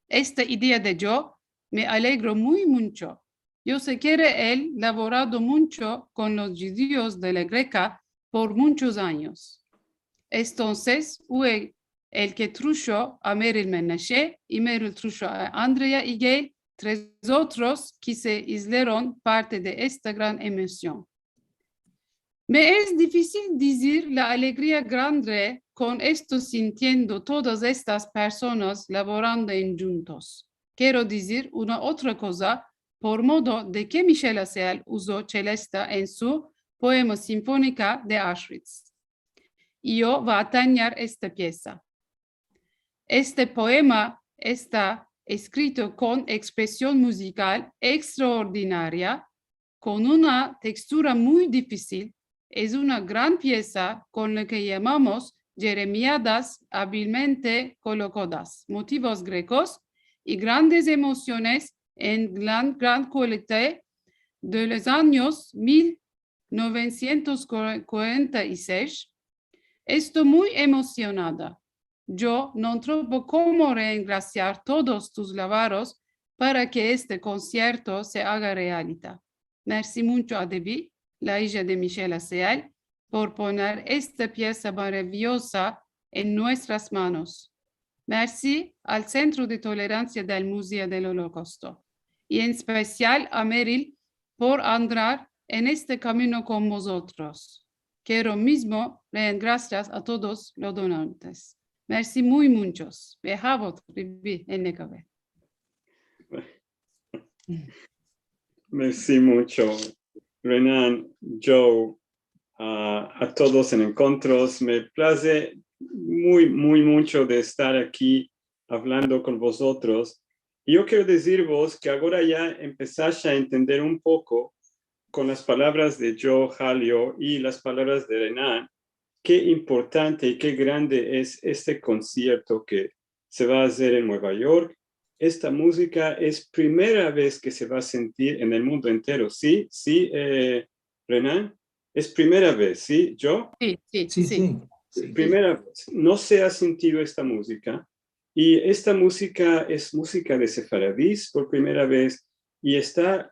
Esta idea de yo me alegro muy mucho. Yo sé que él laborado mucho con los judíos de la Greca por muchos años. Entonces, fue el que truchó a Meryl Menashe y Meryl truchó a Andrea y Gail, tres otros que se hicieron parte de esta gran emoción. Me es difícil decir la alegría grande con esto sintiendo todas estas personas laborando en juntos. Quiero decir una otra cosa, por modo de que Michel Assayas usó celesta en su poema sinfónica de Auschwitz. Y yo voy a tañar esta pieza. Este poema está escrito con expresión musical extraordinaria, con una textura muy difícil. Es una gran pieza con la que llamamos jeremiadas hábilmente colocadas, motivos grecos y grandes emociones en gran cualidad de los años 1946. Estoy muy emocionada. Yo no tropo cómo reingraciar todos tus lavaros para que este concierto se haga realidad. Merci mucho a Debbie, la hija de Michel Assayas, por poner esta pieza maravillosa en nuestras manos. Merci al Centro de Tolerancia del Museo del Holocausto y en especial a Meryl por andar en este camino con vosotros. Quiero mismo dar gracias a todos los donantes. Merci muy muchos. Behavot, Ribi, en Necabe. Merci mucho, Renan, Joe, a todos en encuentros. Me place mucho de estar aquí hablando con vosotros. Y yo quiero deciros que ahora ya empezáis a entender un poco con las palabras de Joe Halio y las palabras de Renan, qué importante y qué grande es este concierto que se va a hacer en Nueva York. Esta música es primera vez que se va a sentir en el mundo entero. ¿Sí? ¿Sí, Renan? Es primera vez, ¿sí? ¿Yo? Sí. Primera vez. No se ha sentido esta música. Y esta música es música de sefaradís por primera vez y está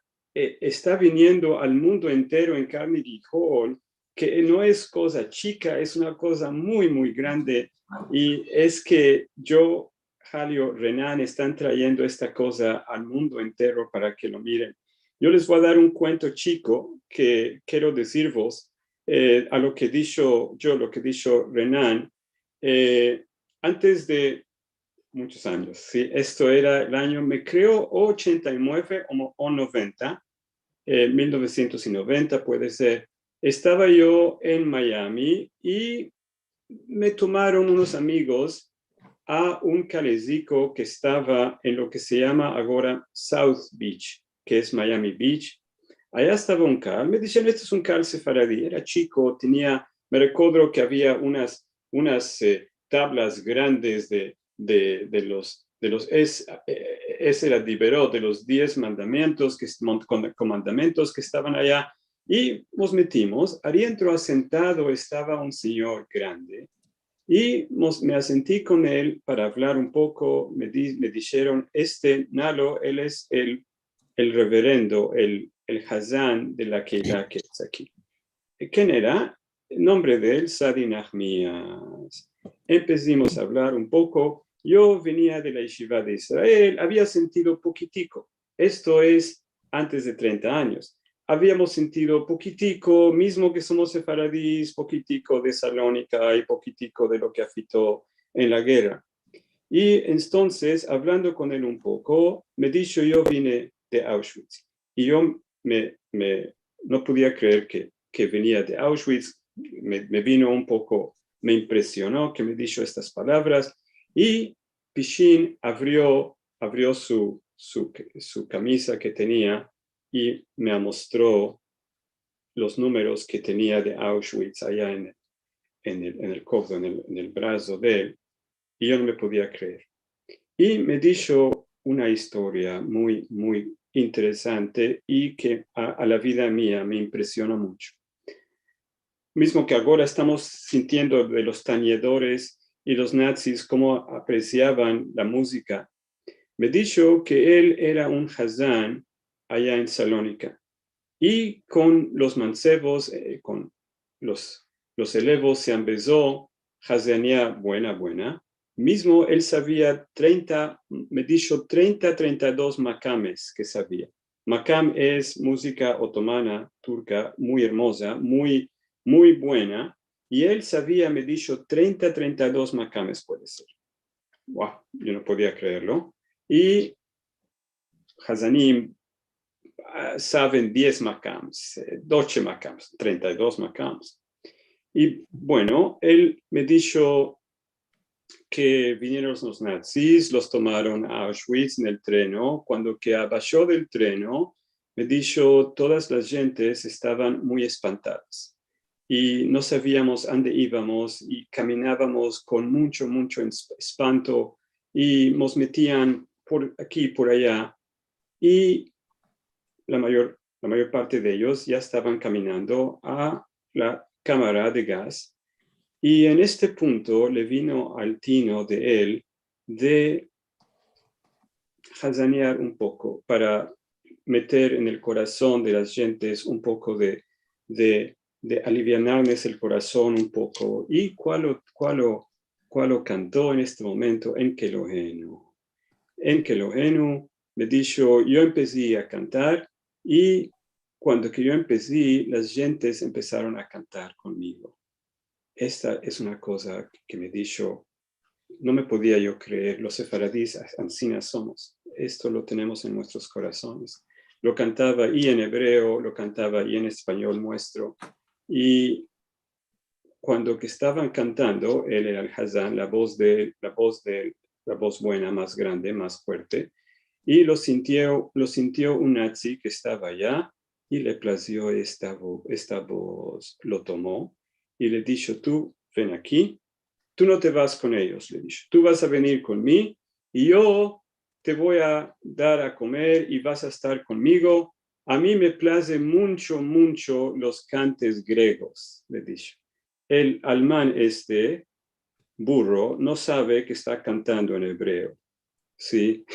viniendo al mundo entero en Carnegie Hall, que no es cosa chica, es una cosa muy grande. Y es que yo, Halio, Renan están trayendo esta cosa al mundo entero para que lo miren. Yo les voy a dar un cuento chico que quiero deciros a lo que dijo yo, lo que dijo Renan. Antes de muchos años, ¿sí? Esto era el año, me creo, 89 o 90, 1990 puede ser. estaba yo en Miami y me tomaron unos amigos a un calecico que estaba en lo que se llama ahora South Beach, que es Miami Beach. Allá estaba un cal, me dijeron, este es un cal sefaradí, era chico, me recuerdo que había unas tablas grandes de los ese era Diberó, de los 10 mandamientos, comandamientos que estaban allá, y nos metimos. Adentro asentado estaba un señor grande, y me asentí con él para hablar un poco. Me dijeron, Nalo, él es el reverendo, el Hazán de la Keilah que es aquí. ¿Quién era? El nombre de él, Sadi Nahmias. Empezamos a hablar un poco. Yo venía de la Yeshiva de Israel, había sentido poquitico. Esto es antes de 30 años. Habíamos sentido poquitico, mismo que somos sefaradís, poquitico de Salónica y poquitico de lo que afectó en la guerra. Y entonces, hablando con él un poco, me dijo, yo vine de Auschwitz. Y yo no podía creer que venía de Auschwitz. Me vino un poco, me impresionó que me dijo estas palabras. Y Pishin abrió su camisa que tenía y me mostró los números que tenía de Auschwitz allá en el codo, en el brazo de él. Y yo no me podía creer. Y me dijo una historia muy, muy interesante y que a la vida mía me impresionó mucho. Mismo que ahora estamos sintiendo de los tañedores y los nazis cómo apreciaban la música. Me dijo que él era un Hazán allá en Salónica y con los mancebos, con los elevos se empezó Hazanía buena. Mismo él sabía 32 makames que sabía. Makam es música otomana, turca, muy hermosa, muy, muy buena. Y él sabía, me dijo, 32 makames puede ser. Wow, yo no podía creerlo. Y Hazanim saben 10 makams, 12 makams, 32 makams. Y bueno, él me dijo que vinieron los nazis, los tomaron a Auschwitz en el tren. Cuando que bajó del tren, me dijo, todas las gentes estaban muy espantadas y no sabíamos dónde íbamos y caminábamos con mucho espanto y nos metían por aquí, por allá, y la mayor parte de ellos ya estaban caminando a la cámara de gas. Y en este punto le vino al tino de él de hazanear un poco para meter en el corazón de las gentes un poco de alivianarles el corazón un poco. ¿Y cuál lo cantó en este momento? En Kelohenu. En Kelohenu me dijo, yo empecé a cantar y cuando que yo empecé, las gentes empezaron a cantar conmigo. Esta es una cosa que me dijo, no me podía yo creer, los sefaradíes ancinas somos, esto lo tenemos en nuestros corazones. Lo cantaba y en hebreo, lo cantaba y en español nuestro, y cuando que estaban cantando, él era el Hazán, la voz buena, más grande, más fuerte, y lo sintió un nazi que estaba allá, y le plació esta voz, lo tomó, y le dijo, tú ven aquí, tú no te vas con ellos, le dijo, tú vas a venir conmigo y yo te voy a dar a comer y vas a estar conmigo. A mí me place mucho los cantes griegos, le dijo. El alemán burro no sabe que está cantando en hebreo, ¿sí?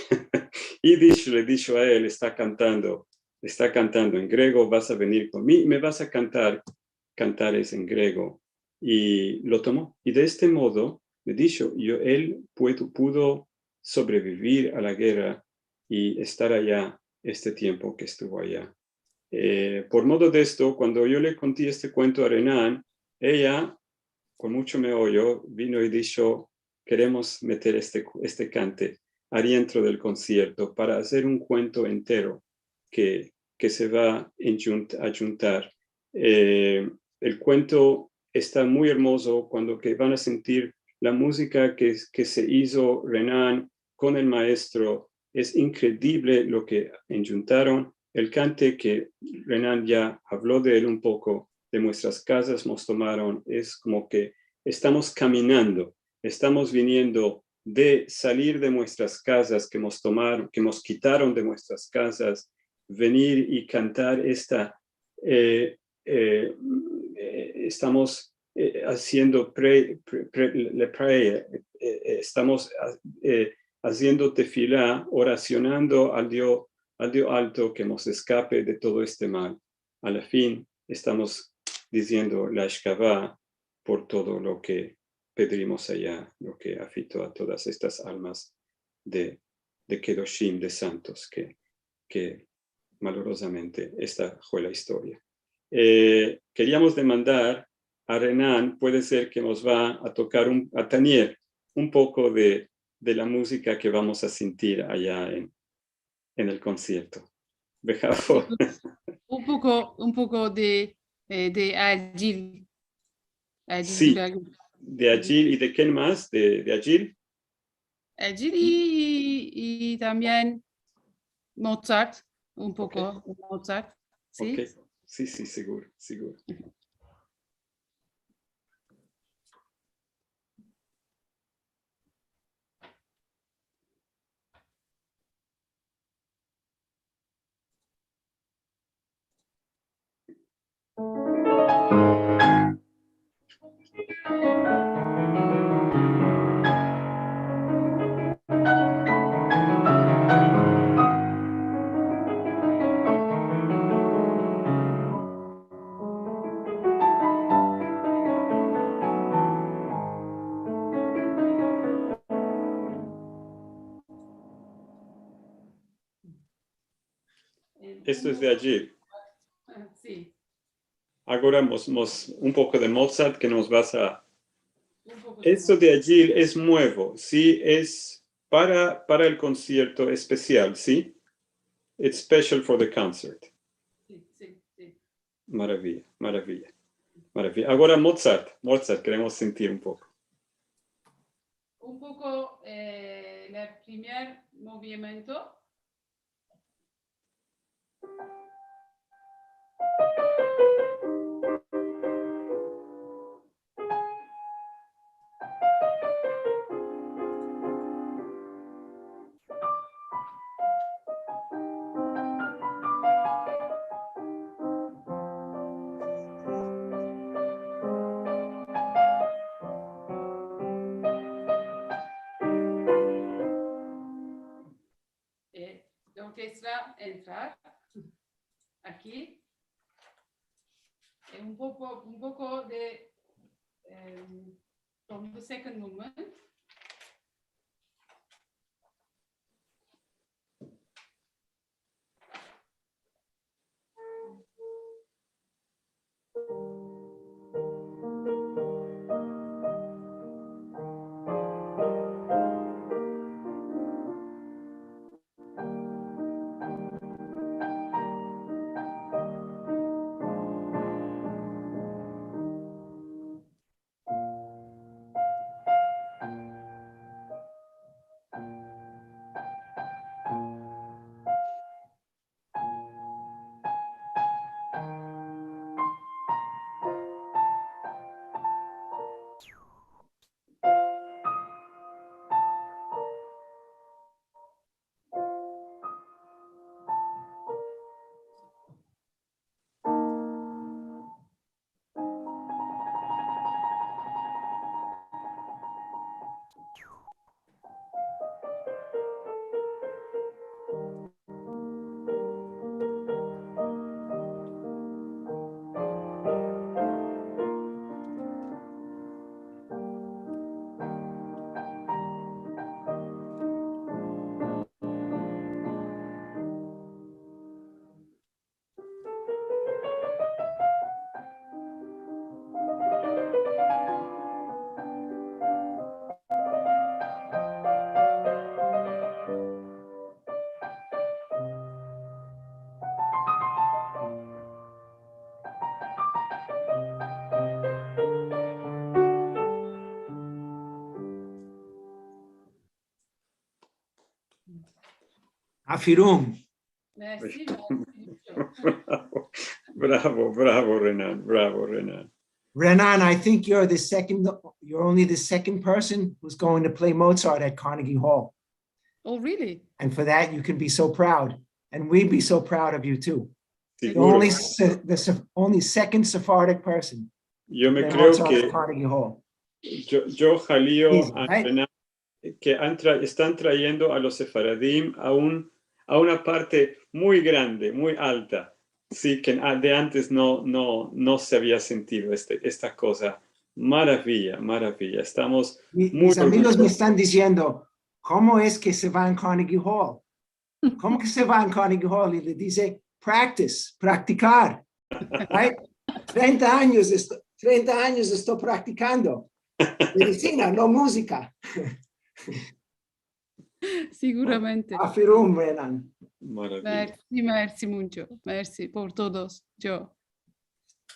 Y le dijo a él, está cantando en griego, vas a venir conmigo y me vas a cantar cantares en griego. Y lo tomó. Y de este modo, me dijo, él pudo sobrevivir a la guerra y estar allá este tiempo que estuvo allá. Por modo de esto, cuando yo le conté este cuento a Renan, ella, con mucho meollo, vino y dijo, queremos meter este cante adentro del concierto para hacer un cuento entero que se va a juntar El cuento está muy hermoso cuando que van a sentir la música que se hizo Renan con el maestro. Es increíble lo que enjuntaron. El cante que Renan ya habló de él un poco, de nuestras casas nos tomaron, es como que estamos caminando, estamos viniendo de salir de nuestras casas que nos tomaron, que nos quitaron de nuestras casas, venir y cantar esta, estamos haciendo estamos haciendo tefilá, oracionando al Dios alto que nos escape de todo este mal. A la fin estamos diciendo la Shkavá por todo lo que pedimos allá, lo que afectó a todas estas almas de Kedoshim, de santos, que malorosamente esta fue la historia. Queríamos demandar a Renan, puede ser que nos va a tocar a Taniel un poco de la música que vamos a sentir allá en el concierto. Un poco de Agil. Sí, de Agil. ¿Y de quién más? ¿De Agil? Agil y también Mozart, un poco de Mozart. ¿Sí? Okay. Sí, seguro. Esto es de Agil. Sí. Ahora un poco de Mozart que nos vas a... Esto de Agil es nuevo, ¿sí? Es para el concierto especial, ¿sí? It's special for the concert. Sí. Maravilla. Ahora Mozart, queremos sentir un poco. Un poco el primer movimiento. La orquesta entrar aquí. Un poco de from the second movement. Afirum. Merci. Bravo, bravo, Renan, bravo, Renan. Renan, I think you're only the second person who's going to play Mozart at Carnegie Hall. Oh, really? And for that, you can be so proud. And we'd be so proud of you too. The Seguro. only second Sephardic person. Yo me play creo Mozart at que Carnegie Hall. yo jalío Easy, a right? Renan, que están trayendo a los sefaradim a una parte muy grande, muy alta. Sí, que de antes no se había sentido esta cosa. Maravilla, maravilla. Estamos muy Mis amigos me orgullosos. están diciendo, ¿cómo es que se va en Carnegie Hall? ¿Cómo que se va en Carnegie Hall? Y le dice, practice, practicar. Right? 30 años estoy practicando. Medicina, no música. Seguramente. Afirum, Renan. Maravilla. Merci mucho. Merci por todos. Yo.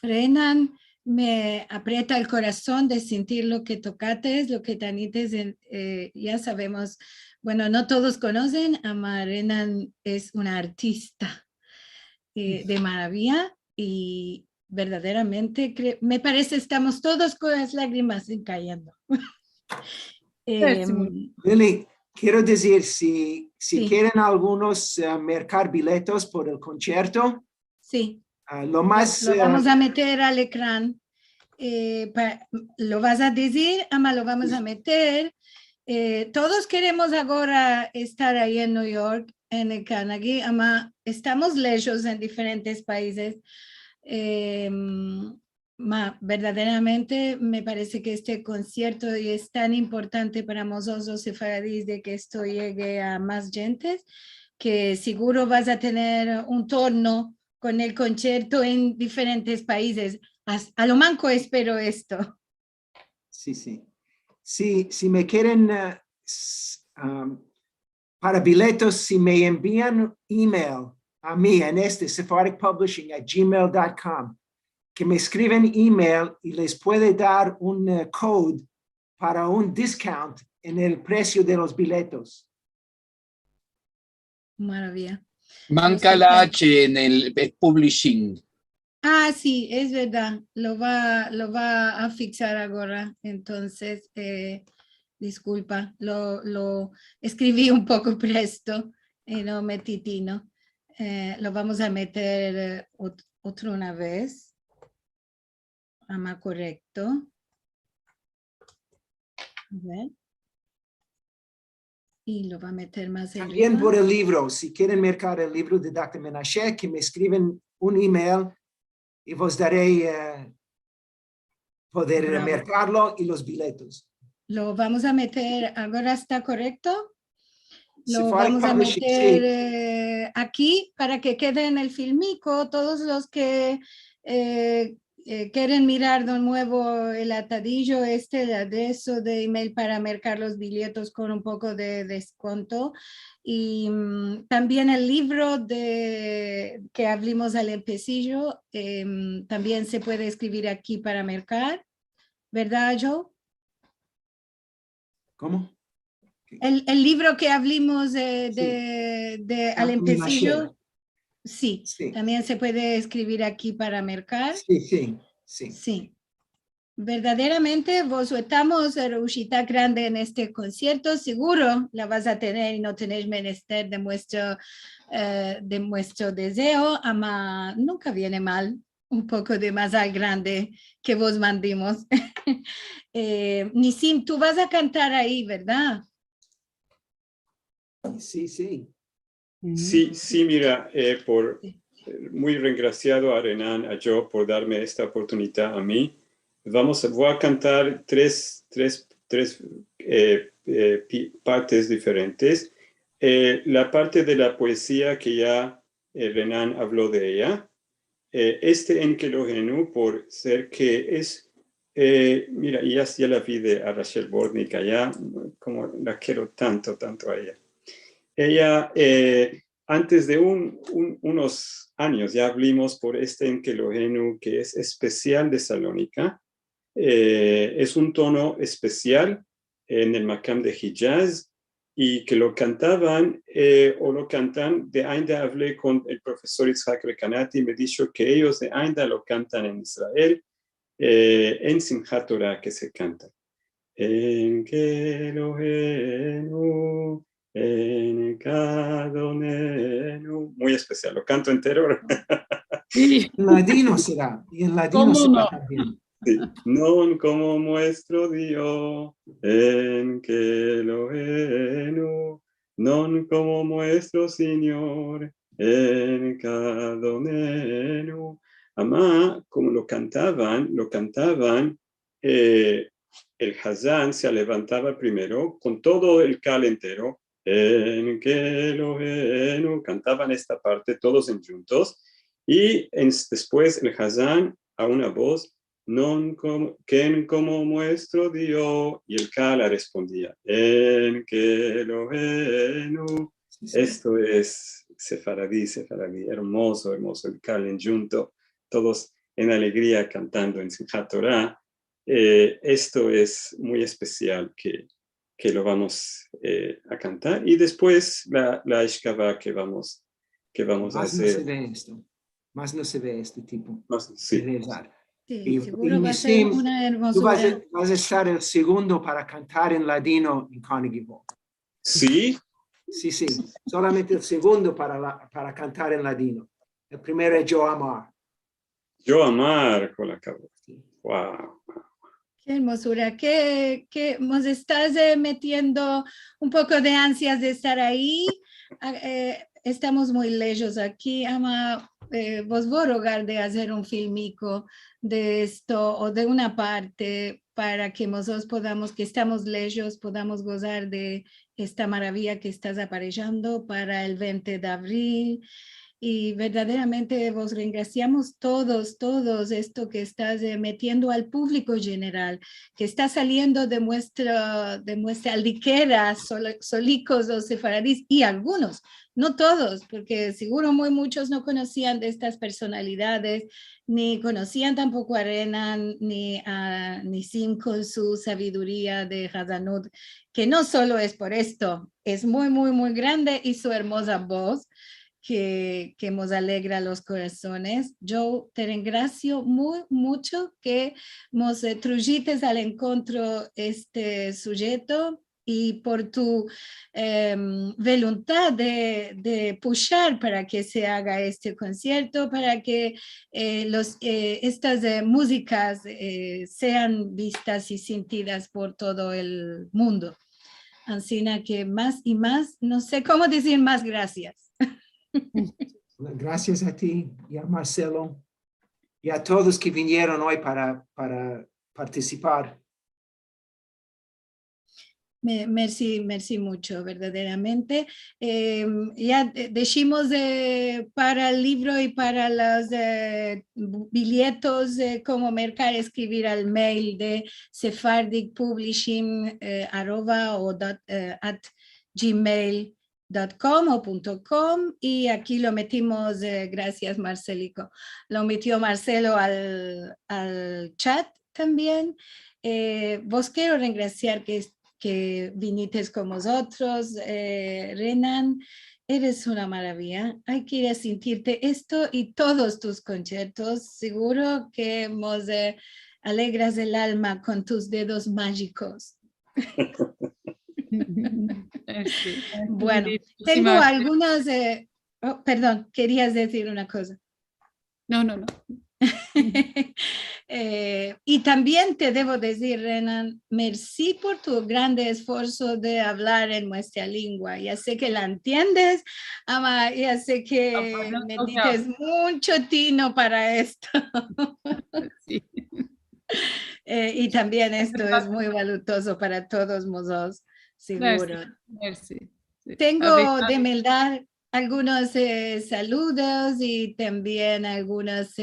Renan, me aprieta el corazón de sentir lo que tocates, lo que tanites, ya sabemos, bueno, no todos conocen, ama Renan es una artista de maravilla y verdaderamente me parece estamos todos con las lágrimas cayendo. Merci mucho. Lily, quiero decir, si Sí. quieren algunos mercar boletos por el concierto, Sí. lo más... Lo vamos a meter al ecrán. Lo vas a decir, ama, lo vamos a meter. Todos queremos ahora estar ahí en New York, en el Carnegie, ama, estamos lejos en diferentes países. Verdaderamente me parece que este concierto es tan importante para nosotros sefaradíes de que esto llegue a más gentes, que seguro vas a tener un torno con el concierto en diferentes países. A lo manco espero esto. Sí, sí. Si me quieren para boletos, si me envían email a mí en sephardicpublishing@gmail.com, que me escriben email y les puede dar un code para un discount en el precio de los boletos. Maravilla. Manca la H en el publishing. Ah, sí, es verdad. Lo va a fixar ahora. Entonces, disculpa, lo escribí un poco presto y no metí tino. Lo vamos a meter otra una vez. Ama correcto. A ver. Y lo va a meter más También arriba. por el libro, si quieren mercar el libro de Dr. Menashe, que me escriben un email y vos daré poder Bravo. mercarlo y los boletos. Lo vamos a meter, ahora está correcto. Lo Sephardic vamos a Publishing, meter aquí para que quede en el filmico. Todos los que quieren mirar de nuevo el atadillo, el adreso de email para mercar los billetes con un poco de descuento. Y también el libro que hablamos al empecillo, también se puede escribir aquí para mercar. ¿Verdad, Joe? ¿Cómo? El libro que hablamos al Dr. empecillo, Menashe. sí, Sí. también se puede escribir aquí para mercar. Sí. Sí. Verdaderamente vos estamos Rushita grande en este concierto, seguro la vas a tener y no tenés menester de nuestro deseo, ama nunca viene mal un poco de más al grande que vos mandimos. Nisim, tú vas a cantar ahí, ¿verdad? Sí. Sí, mira, muy regraciado a Renan, a Joe, por darme esta oportunidad a mí. Voy a cantar tres partes diferentes. La parte de la poesía que ya Renan habló de ella. Enkelogenu, por ser que es, mira, ya la vi de a Rachel Bornik allá, como la quiero tanto a ella. Ella, antes de unos años, ya hablamos por Enkelogenu, que es especial de Salónica. Es un tono especial en el Makam de Hijaz, y que lo cantaban o lo cantan. De Ainda hablé con el profesor Itzhak Recanati y me dijo que ellos de Ainda lo cantan en Israel, en Simchat Torah que se canta. En Kelohenu, en Kadonenu. Muy especial, lo canto entero. Sí, En ladino será, y en ladino ¿cómo será no? también. Sí. Non como nuestro Dios, en Kelohenu, non como nuestro Señor, en Kadonenu. Amá, como lo cantaban, el Hazán se levantaba primero con todo el cal entero, en Kelohenu, cantaban esta parte todos juntos, y después el Hazán a una voz, non como, ken como nuestro Dios, y el Kala respondía, en Kelohenu. Sí, sí. Esto es sefaradí, hermoso, hermoso, el Kala en junto, todos en alegría cantando en Simchat Torah. Esto es muy especial que lo vamos a cantar, y después la Ishkavah que vamos a Más no hacer. se ve esto. Más no se ve este tipo Sí. de rezar. Sí, Y seguro va a ser Nissim, una tú vas hermosura. vas a estar el segundo para cantar en ladino en Carnegie Hall. Sí, Sí, sí. Solamente el segundo para cantar en ladino. El primero es Yo Amar. yo amar con la cabeza. Sí. Wow. Qué hermosura, que nos estás metiendo un poco de ansias de estar ahí. Estamos muy lejos aquí, ama, vos voy a rogar de hacer un filmico de esto o de una parte para que nosotros podamos, que estamos lejos, podamos gozar de esta maravilla que estás apareciendo para el 20 de abril. Y verdaderamente vos regraciamos todos esto que estás metiendo al público general, que está saliendo de nuestra aldiquera, solicos o sefaradís, y algunos, no todos, porque seguro muchos no conocían de estas personalidades, ni conocían tampoco a Renan, ni a Nissim con su sabiduría de Hazanut, que no solo es por esto, es muy, muy, muy grande, y su hermosa voz, que nos alegra los corazones. Yo te gracio mucho que nos trujites al encuentro este sujeto y por tu voluntad de pushar para que se haga este concierto, para que estas músicas sean vistas y sentidas por todo el mundo. Así que más y más, no sé cómo decir más gracias. Gracias a ti y a Marcelo y a todos que vinieron hoy para participar. Merci mucho, verdaderamente. Ya decimos para el libro y para los billetos, cómo marcar, escribir al mail de sephardicpublishing at gmail.com o .com, y aquí lo metimos, gracias Marcelico, lo metió Marcelo al chat también. Vos quiero regraciar que vinites con nosotros, Renan, eres una maravilla. Hay que ir a sentirte esto y todos tus conciertos. Seguro que nos alegras el alma con tus dedos mágicos. Sí. Bueno, tengo algunas, perdón, querías decir una cosa. No. Y también te debo decir, Renan, merci por tu grande esfuerzo de hablar en nuestra lengua. Ya sé que la entiendes, ama, ya sé que medites mucho tino para esto. Sí. Y también esto es muy valuoso para todos nosotros, seguro. Merci. Sí. Tengo de maldad algunos saludos y también algunas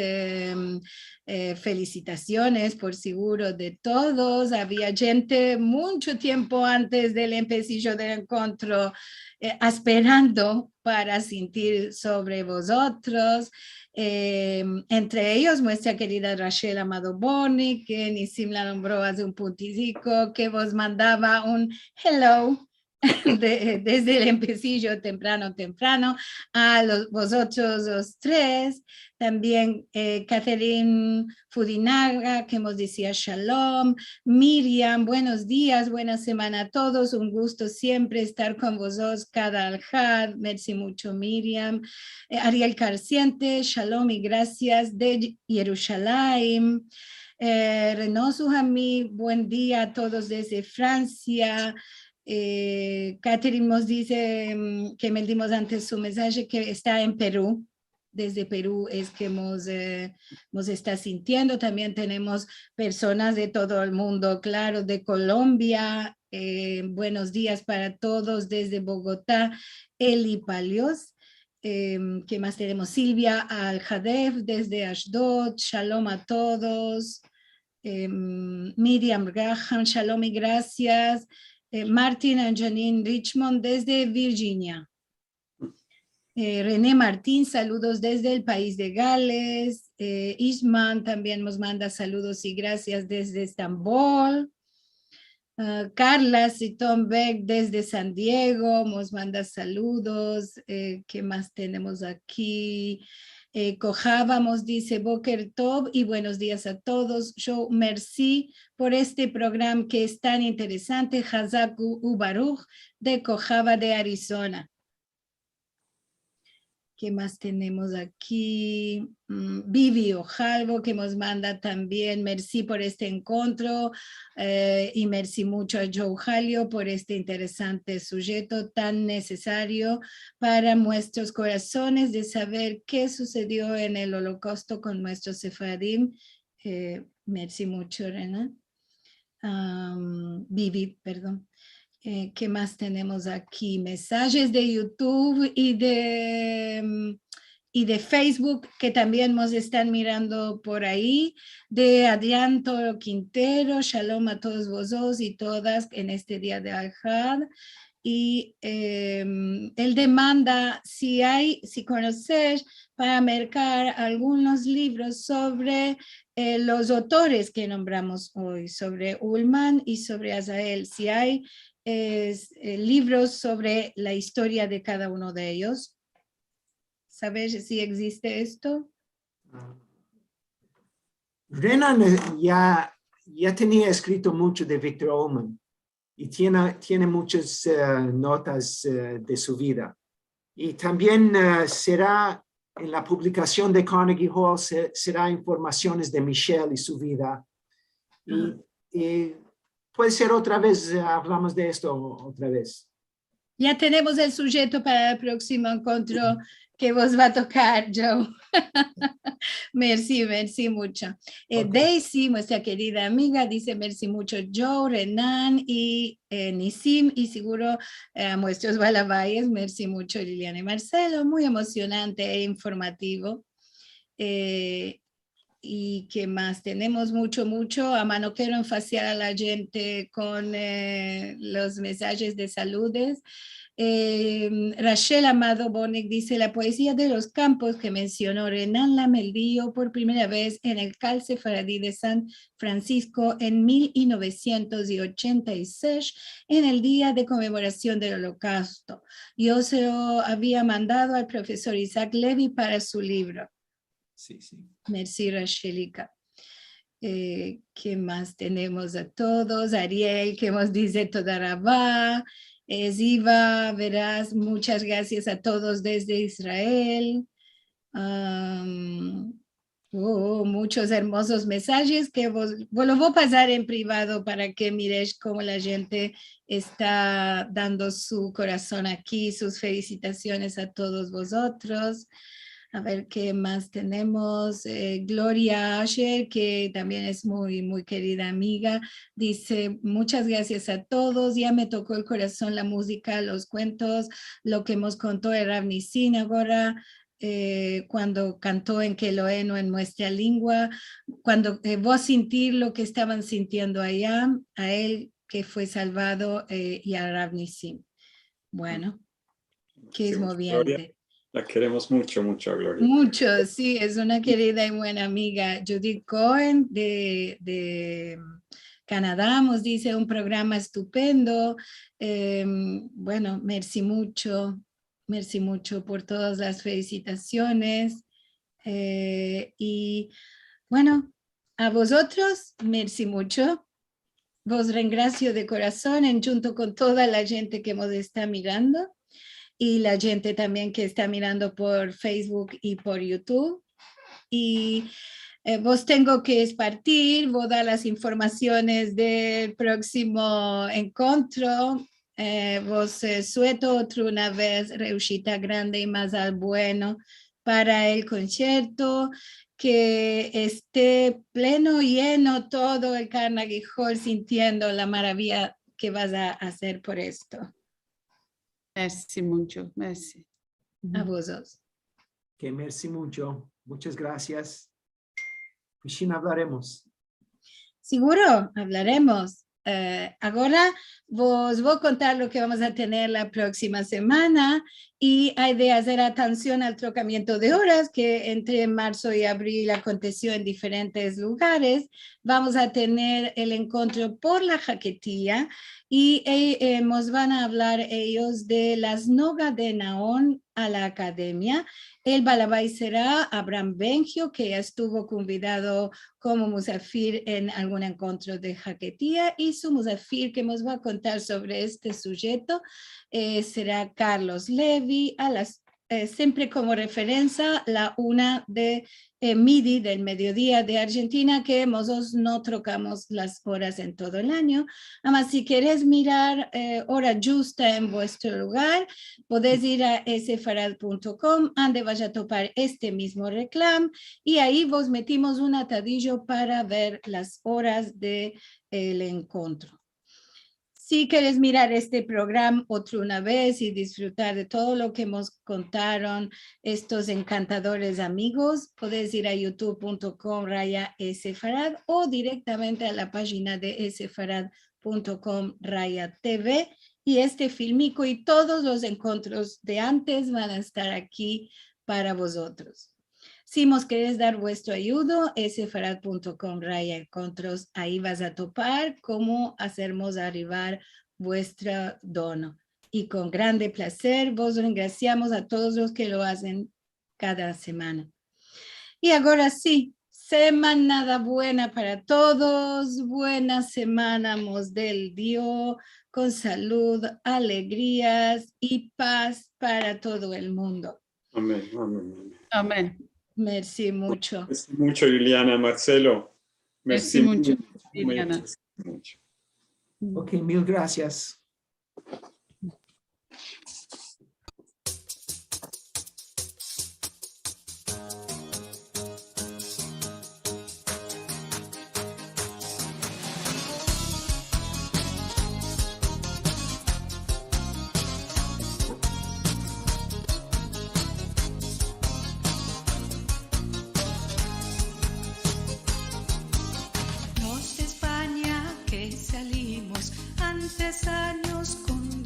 felicitaciones por seguro de todos. Había gente mucho tiempo antes del empecillo del encuentro esperando para sentir sobre vosotros. Entre ellos nuestra querida Rachel Amado Boni, que Nissim la nombró hace un puntico, que vos mandaba un hello desde el empecillo temprano, a vosotros los tres, también Catherine Fudinaga, que nos decía shalom, Miriam, buenos días, buena semana a todos, un gusto siempre estar con vosotros cada alhad, merci mucho Miriam, Ariel Carciente, shalom y gracias de Jerusalén, Renaud Suhami, buen día a todos desde Francia. Catherine nos dice que me dimos antes su mensaje que está en Perú. Desde Perú es que nos está sintiendo. También tenemos personas de todo el mundo, claro, de Colombia. Buenos días para todos desde Bogotá. Eli Palios. ¿Qué más tenemos? Silvia Al-Hadef desde Ashdod. Shalom a todos. Miriam Graham, shalom y gracias. Martin and Janine Richmond desde Virginia. René Martín, saludos desde el país de Gales. Isman también nos manda saludos y gracias desde Estambul. Carla Siton Beck desde San Diego nos manda saludos. ¿Qué más tenemos aquí? Cojábamos, dice Boker Tov y buenos días a todos. Yo merci por este programa que es tan interesante. Hazak Ubaruch de Cojaba de Arizona. ¿Qué más tenemos aquí? Vivi Ojalvo que nos manda también merci por este encuentro y merci mucho a Joe Jalio por este interesante sujeto tan necesario para nuestros corazones de saber qué sucedió en el holocausto con nuestros sefadim. Merci mucho, Rena. Vivi, perdón. ¿Qué más tenemos aquí? Mensajes de YouTube y de Facebook que también nos están mirando por ahí, de Adrián Toro Quintero, shalom a todos vosotros y todas en este día de Al-Had. Y él demanda si conocer para marcar algunos libros sobre los autores que nombramos hoy, sobre Ullman y sobre Azael, si hay libros sobre la historia de cada uno de ellos. ¿Sabes si existe esto? Renan ya tenía escrito mucho de Victor Ullman y tiene muchas notas de su vida. Y también será en la publicación de Carnegie Hall, será informaciones de Michelle y su vida. Y puede ser otra vez, hablamos de esto otra vez. Ya tenemos el sujeto para el próximo encuentro que vos va a tocar, Joe. Merci mucho. Okay. Daisy, nuestra querida amiga, dice merci mucho Joe, Renan y Nisim, y seguro a nuestros balabayes, merci mucho Liliana y Marcelo, muy emocionante e informativo. Y qué más, tenemos mucho, no quiero enfaciar a la gente con los mensajes de saludes. Rachel Amado Bonek dice, la poesía de los campos que mencionó Renan Lameldío por primera vez en el Cal Sefaradí de San Francisco en 1986, en el día de conmemoración del Holocausto. Yo se lo había mandado al profesor Isaac Levy para su libro. Sí. Merci, Rachelica. ¿Qué más tenemos a todos? Ariel, que nos dice toda Rabá. Ziva, verás, muchas gracias a todos desde Israel. Muchos hermosos mensajes que lo voy a pasar en privado para que mires cómo la gente está dando su corazón aquí, sus felicitaciones a todos vosotros. A ver qué más tenemos. Gloria Asher, que también es muy querida amiga, dice, muchas gracias a todos. Ya me tocó el corazón la música, los cuentos, lo que nos contó el Rav Nissim ahora, cuando cantó en Keloeno en nuestra lengua, cuando vos sentir lo que estaban sintiendo allá, a él que fue salvado y a Rav Nissim. Bueno, que es moviente. Gloria. La queremos mucho, Gloria. Mucho, sí, es una querida y buena amiga. Judith Cohen de Canadá nos dice un programa estupendo. Bueno, merci mucho por todas las felicitaciones. Y bueno, a vosotros, merci mucho. Vos regracio de corazón junto con toda la gente que nos está mirando y la gente también que está mirando por Facebook y por YouTube. Y vos tengo que partir, vos dar las informaciones del próximo encuentro. Vos suelto otra una vez reushita grande y más al bueno para el concierto, que esté pleno, lleno todo el Carnegie Hall sintiendo la maravilla que vas a hacer por esto. Merci mucho, merci. A vosotros. Que merci mucho. Muchas gracias. Piscina, hablaremos. Seguro, hablaremos. Ahora vos voy a contar lo que vamos a tener la próxima semana y hay de hacer atención al trocamiento de horas que entre marzo y abril aconteció en diferentes lugares. Vamos a tener el encuentro por la Jaquetía y nos van a hablar ellos de las nogas de Naón a la academia. El balabay será Abraham Bengio, que ya estuvo convidado como musafir en algún encuentro de Jaquetía, y su musafir que nos va a contar sobre este sujeto será Carlos Levy, siempre como referencia la 1 de MIDI del mediodía de Argentina, que nosotros no trocamos las horas en todo el año. Además, si querés mirar hora justa en vuestro lugar, podés ir a sefarad.com, donde vaya a topar este mismo reclamo, y ahí vos metimos un atadillo para ver las horas del encuentro. Si quieres mirar este programa otra una vez y disfrutar de todo lo que nos contaron estos encantadores amigos, puedes ir a youtube.com/esefarad o directamente a la página de esefarad.com/TV, y este filmico y todos los encuentros de antes van a estar aquí para vosotros. Si nos queréis dar vuestro ayudo, esefarad.com/encuentros, ahí vas a topar cómo hacernos arribar vuestro dono. Y con grande placer, vos graciamos a todos los que lo hacen cada semana. Y ahora sí, semana buena para todos, buena semana mos del Dios, con salud, alegrías y paz para todo el mundo. Amén, amén. Amén. Merci mucho. Merci mucho, Liliana, Marcelo. Merci mucho, Liliana. Mucho. Ok, mil gracias. Los de España que salimos antes años con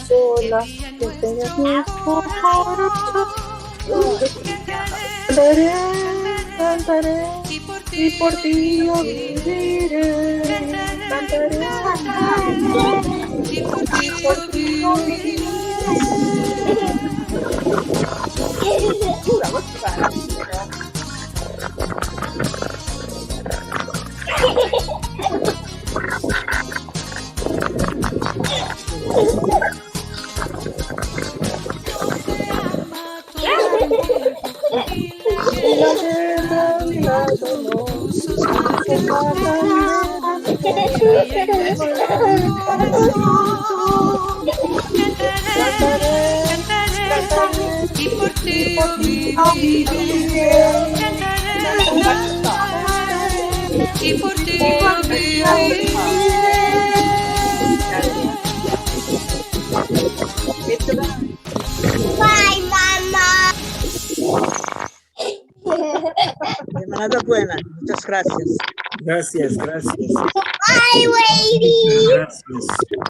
sola, que tengas tiempo para cantaré, cantaré, y por ti yo viviré. Cantaré, y por ti yo viviré. Y por ti yo viviré. Y por ti yo viviré. Bye, mamá. Hermana buena, muchas gracias. Gracias, gracias. Bye, lady. Gracias.